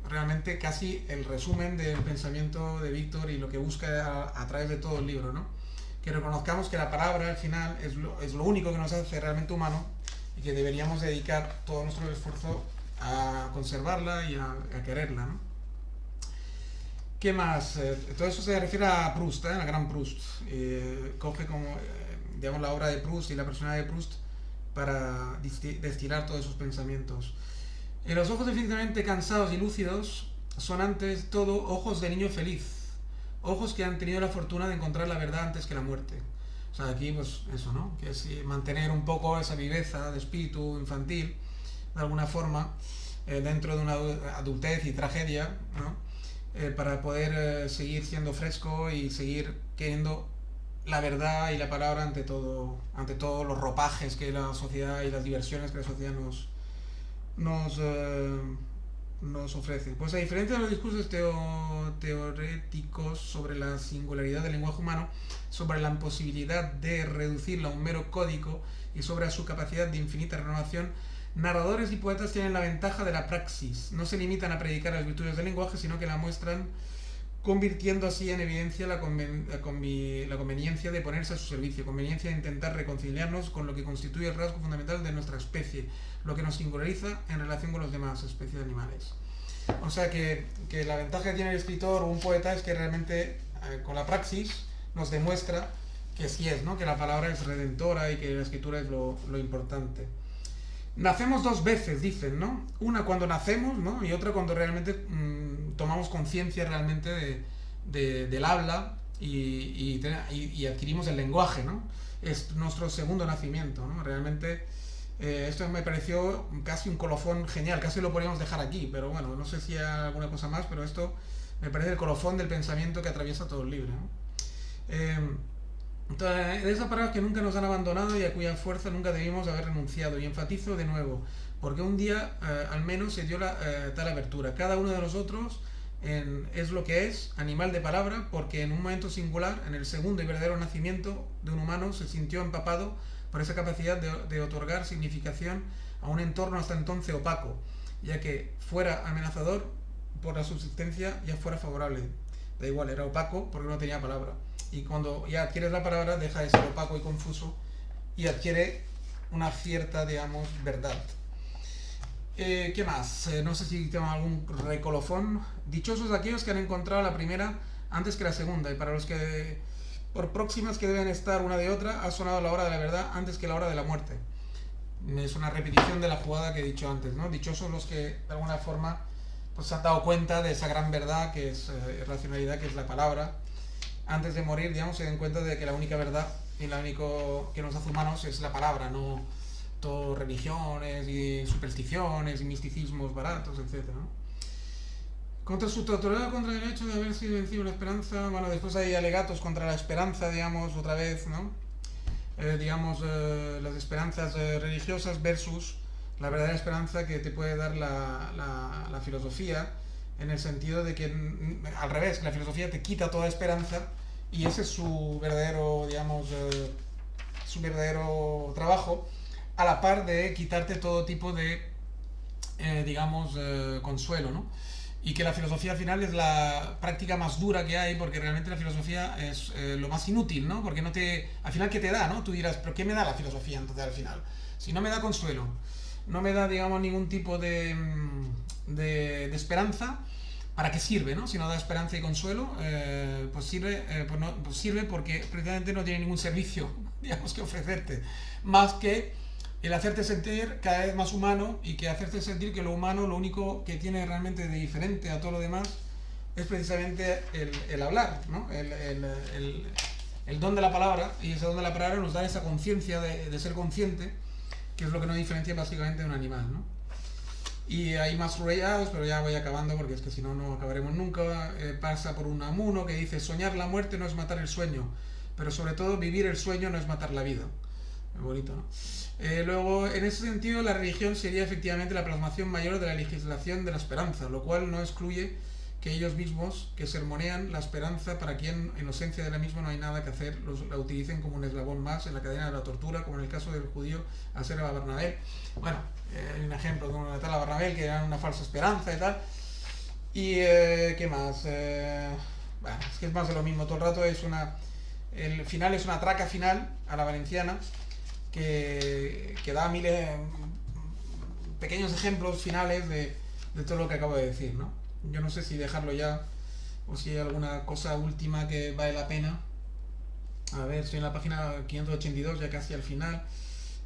realmente casi el resumen del pensamiento de Víctor y lo que busca a través de todo el libro, ¿no? Que reconozcamos que la palabra al final es lo único que nos hace realmente humano y que deberíamos dedicar todo nuestro esfuerzo a conservarla y a quererla, ¿no? ¿Qué más? Todo eso se refiere a Proust, la gran Proust. Coge como, digamos, la obra de Proust y la personalidad de Proust para destilar todos esos pensamientos. Los ojos definitivamente cansados y lúcidos son antes todo ojos de niño feliz. Ojos que han tenido la fortuna de encontrar la verdad antes que la muerte. O sea, aquí pues eso, ¿no? Que es mantener un poco esa viveza de espíritu infantil, de alguna forma, dentro de una adultez y tragedia, ¿no? Para poder seguir siendo fresco y seguir queriendo la verdad y la palabra ante todos los ropajes que la sociedad y las diversiones que la sociedad nos ofrece. Pues a diferencia de los discursos teoréticos sobre la singularidad del lenguaje humano, sobre la imposibilidad de reducirlo a un mero código y sobre su capacidad de infinita renovación, narradores y poetas tienen la ventaja de la praxis. No se limitan a predicar las virtudes del lenguaje, sino que la muestran convirtiendo así en evidencia la conveniencia de ponerse a su servicio, conveniencia de intentar reconciliarnos con lo que constituye el rasgo fundamental de nuestra especie, lo que nos singulariza en relación con las demás especies animales. O sea que la ventaja que tiene el escritor o un poeta es que realmente con la praxis nos demuestra que sí es, ¿no? Que la palabra es redentora y que la escritura es lo importante. Nacemos dos veces, dicen, ¿no? Una cuando nacemos, ¿no? Y otra cuando realmente tomamos conciencia realmente del habla y adquirimos el lenguaje, ¿no? Es nuestro segundo nacimiento, ¿no? Realmente esto me pareció casi un colofón genial, casi lo podríamos dejar aquí, pero bueno, no sé si hay alguna cosa más, pero esto me parece el colofón del pensamiento que atraviesa todo el libro, ¿no? Eh, entonces, de esas palabras que nunca nos han abandonado y a cuya fuerza nunca debimos haber renunciado. Y enfatizo de nuevo, porque un día al menos se dio tal abertura. Cada uno de nosotros es lo que es, animal de palabra, porque en un momento singular, en el segundo y verdadero nacimiento de un humano, se sintió empapado por esa capacidad de otorgar significación a un entorno hasta entonces opaco, ya que fuera amenazador por la subsistencia, ya fuera favorable. Da igual, era opaco porque no tenía palabra. Y cuando ya adquieres la palabra, deja de ser opaco y confuso y adquiere una cierta, digamos, verdad. ¿Qué más? No sé si tengo algún recolofón. Dichosos aquellos que han encontrado la primera antes que la segunda, y para los que, por próximas que deben estar una de otra, ha sonado la hora de la verdad antes que la hora de la muerte. Es una repetición de la jugada que he dicho antes, ¿no? Dichosos los que, de alguna forma, pues se han dado cuenta de esa gran verdad que es racionalidad, que es la palabra. Antes de morir, digamos, se den cuenta de que la única verdad y la único que nos hace humanos es la palabra, no todo religiones y supersticiones y misticismos baratos, etc., ¿no? Contra su autoridad, contra el hecho de haber sido vencido la esperanza. Bueno, después hay alegatos contra la esperanza, digamos, otra vez, ¿no? Las esperanzas religiosas versus la verdadera esperanza que te puede dar la filosofía, en el sentido de que, al revés, la filosofía te quita toda esperanza y ese es su verdadero, digamos, su verdadero trabajo, a la par de quitarte todo tipo de, consuelo, ¿no? Y que la filosofía al final es la práctica más dura que hay, porque realmente la filosofía es lo más inútil, ¿no? Porque al final, ¿qué te da, no? Tú dirás, ¿pero qué me da la filosofía entonces al final? Si no me da consuelo, no me da, digamos, ningún tipo de esperanza, ¿para qué sirve, no? Si no da esperanza y consuelo, pues sirve porque precisamente no tiene ningún servicio, digamos, que ofrecerte, más que el hacerte sentir cada vez más humano, y que hacerte sentir que lo humano, lo único que tiene realmente de diferente a todo lo demás, es precisamente el hablar, ¿no? El don de la palabra, y ese don de la palabra nos da esa conciencia de ser consciente, que es lo que nos diferencia básicamente de un animal, ¿no? Y hay más subrayados, pero ya voy acabando porque es que si no, no acabaremos nunca. Pasa por un Unamuno que dice: soñar la muerte no es matar el sueño, pero sobre todo vivir el sueño no es matar la vida. Muy bonito, ¿no? Luego, en ese sentido, la religión sería efectivamente la plasmación mayor de la legislación de la esperanza, lo cual no excluye que ellos mismos, que sermonean la esperanza, para quien en ausencia de la misma no hay nada que hacer, la utilicen como un eslabón más en la cadena de la tortura, como en el caso del judío Aser Abarnabel. Bueno, hay un ejemplo de una tal Abarnabel que era una falsa esperanza y tal. Y ¿qué más? Bueno, es que es más de lo mismo todo el rato. El final es una traca final a la valenciana que da miles pequeños ejemplos finales de todo lo que acabo de decir, ¿no? Yo no sé si dejarlo ya o si hay alguna cosa última que vale la pena. A ver, estoy en la página 582, ya casi al final.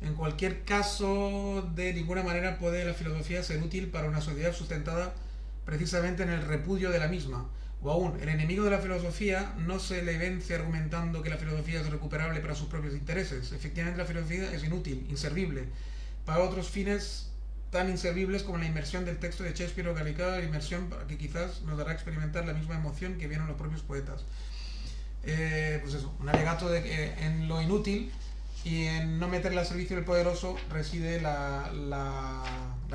En cualquier caso, de ninguna manera puede la filosofía ser útil para una sociedad sustentada precisamente en el repudio de la misma. O aún, el enemigo de la filosofía no se le vence argumentando que la filosofía es recuperable para sus propios intereses. Efectivamente, la filosofía es inútil, inservible, para otros fines tan inservibles como la inmersión del texto de Shakespeare o Calicada, la inmersión que quizás nos dará a experimentar la misma emoción que vieron los propios poetas. Pues eso, un alegato de que en lo inútil y en no meterle al servicio del poderoso reside la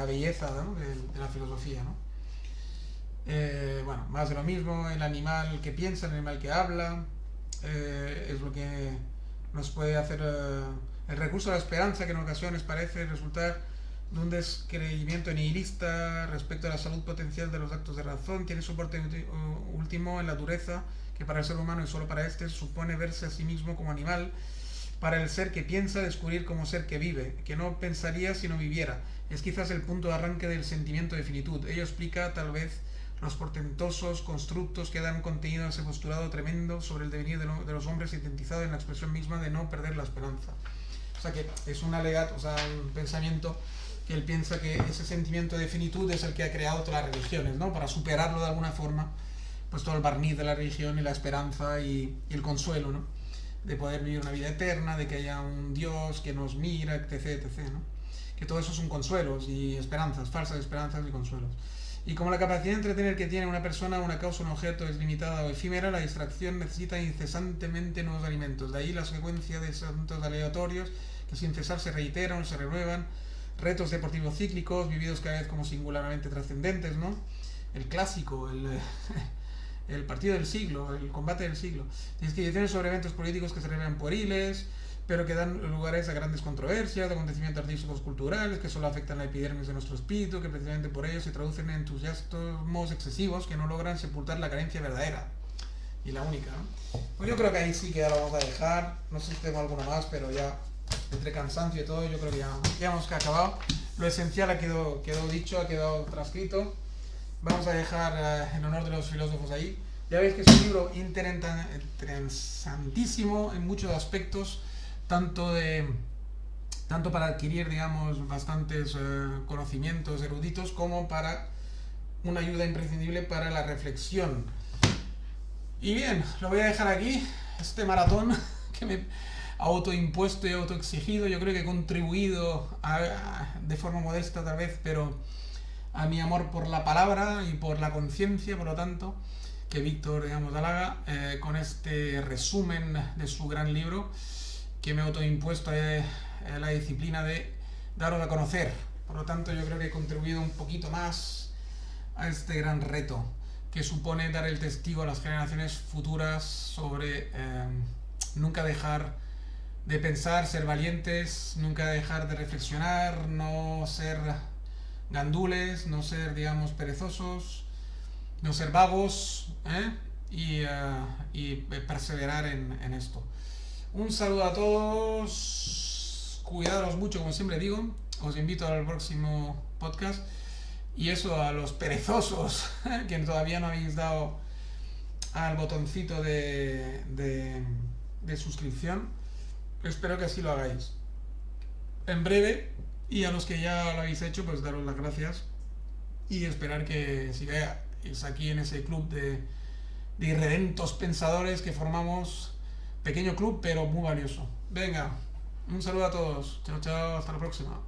belleza, ¿no? de la filosofía, ¿no? Bueno, más de lo mismo. El animal que piensa, el animal que habla, es lo que nos puede hacer el recurso a la esperanza, que en ocasiones parece resultar de un descreimiento nihilista respecto a la salud potencial de los actos de razón. Tiene soporte último en la dureza que para el ser humano y solo para este supone verse a sí mismo como animal, para el ser que piensa descubrir como ser que vive, que no pensaría si no viviera. Es quizás el punto de arranque del sentimiento de finitud. Ello explica tal vez los portentosos constructos que dan contenido a ese postulado tremendo sobre el devenir de los hombres, sintetizado en la expresión misma de no perder la esperanza. O sea que es un alegato, o sea, un pensamiento que él piensa que ese sentimiento de finitud es el que ha creado todas las religiones, ¿no? Para superarlo de alguna forma, pues todo el barniz de la religión y la esperanza y el consuelo, ¿no? De poder vivir una vida eterna, de que haya un Dios que nos mira, etc., etc., ¿no? Que todo eso son consuelos y esperanzas, falsas esperanzas y consuelos. Y como la capacidad de entretener que tiene una persona, una causa, un objeto es limitada o efímera, la distracción necesita incesantemente nuevos alimentos. De ahí la secuencia de asuntos aleatorios que sin cesar se reiteran o se renuevan, retos deportivos cíclicos, vividos cada vez como singularmente trascendentes, ¿no? El clásico, el partido del siglo, el combate del siglo. Descripciones sobre eventos políticos que se revelan pueriles, pero que dan lugares a grandes controversias, de acontecimientos artísticos culturales que solo afectan la epidermis de nuestro espíritu, que precisamente por ello se traducen en entusiasmos excesivos que no logran sepultar la carencia verdadera. Y la única, ¿no? Pues yo creo que ahí sí que ya lo vamos a dejar. No sé si tengo alguno más, pero ya entre cansancio y todo, yo creo que ya hemos acabado. Lo esencial ha quedado dicho, ha quedado transcrito. Vamos a dejar en honor de los filósofos ahí. Ya veis que es un libro interesantísimo en muchos aspectos, tanto para adquirir, digamos, bastantes conocimientos eruditos, como para una ayuda imprescindible para la reflexión. Y bien, lo voy a dejar aquí, este maratón que me autoimpuesto y autoexigido. Yo creo que he contribuido de forma modesta tal vez, pero a mi amor por la palabra y por la conciencia, por lo tanto, que Víctor, digamos, halaga con este resumen de su gran libro, que me he autoimpuesto a la disciplina de daros a conocer. Por lo tanto, yo creo que he contribuido un poquito más a este gran reto que supone dar el testigo a las generaciones futuras sobre nunca dejar de pensar, ser valientes, nunca dejar de reflexionar, no ser gandules, no ser, digamos, perezosos, no ser vagos, y perseverar en esto. Un saludo a todos, cuidaros mucho, como siempre digo, os invito al próximo podcast. Y eso, a los perezosos que todavía no habéis dado al botoncito de suscripción, espero que así lo hagáis en breve. Y a los que ya lo habéis hecho, pues daros las gracias y esperar que sigáis aquí en ese club de irredentos pensadores que formamos. Pequeño club, pero muy valioso. Venga, un saludo a todos. Chao, chao, hasta la próxima.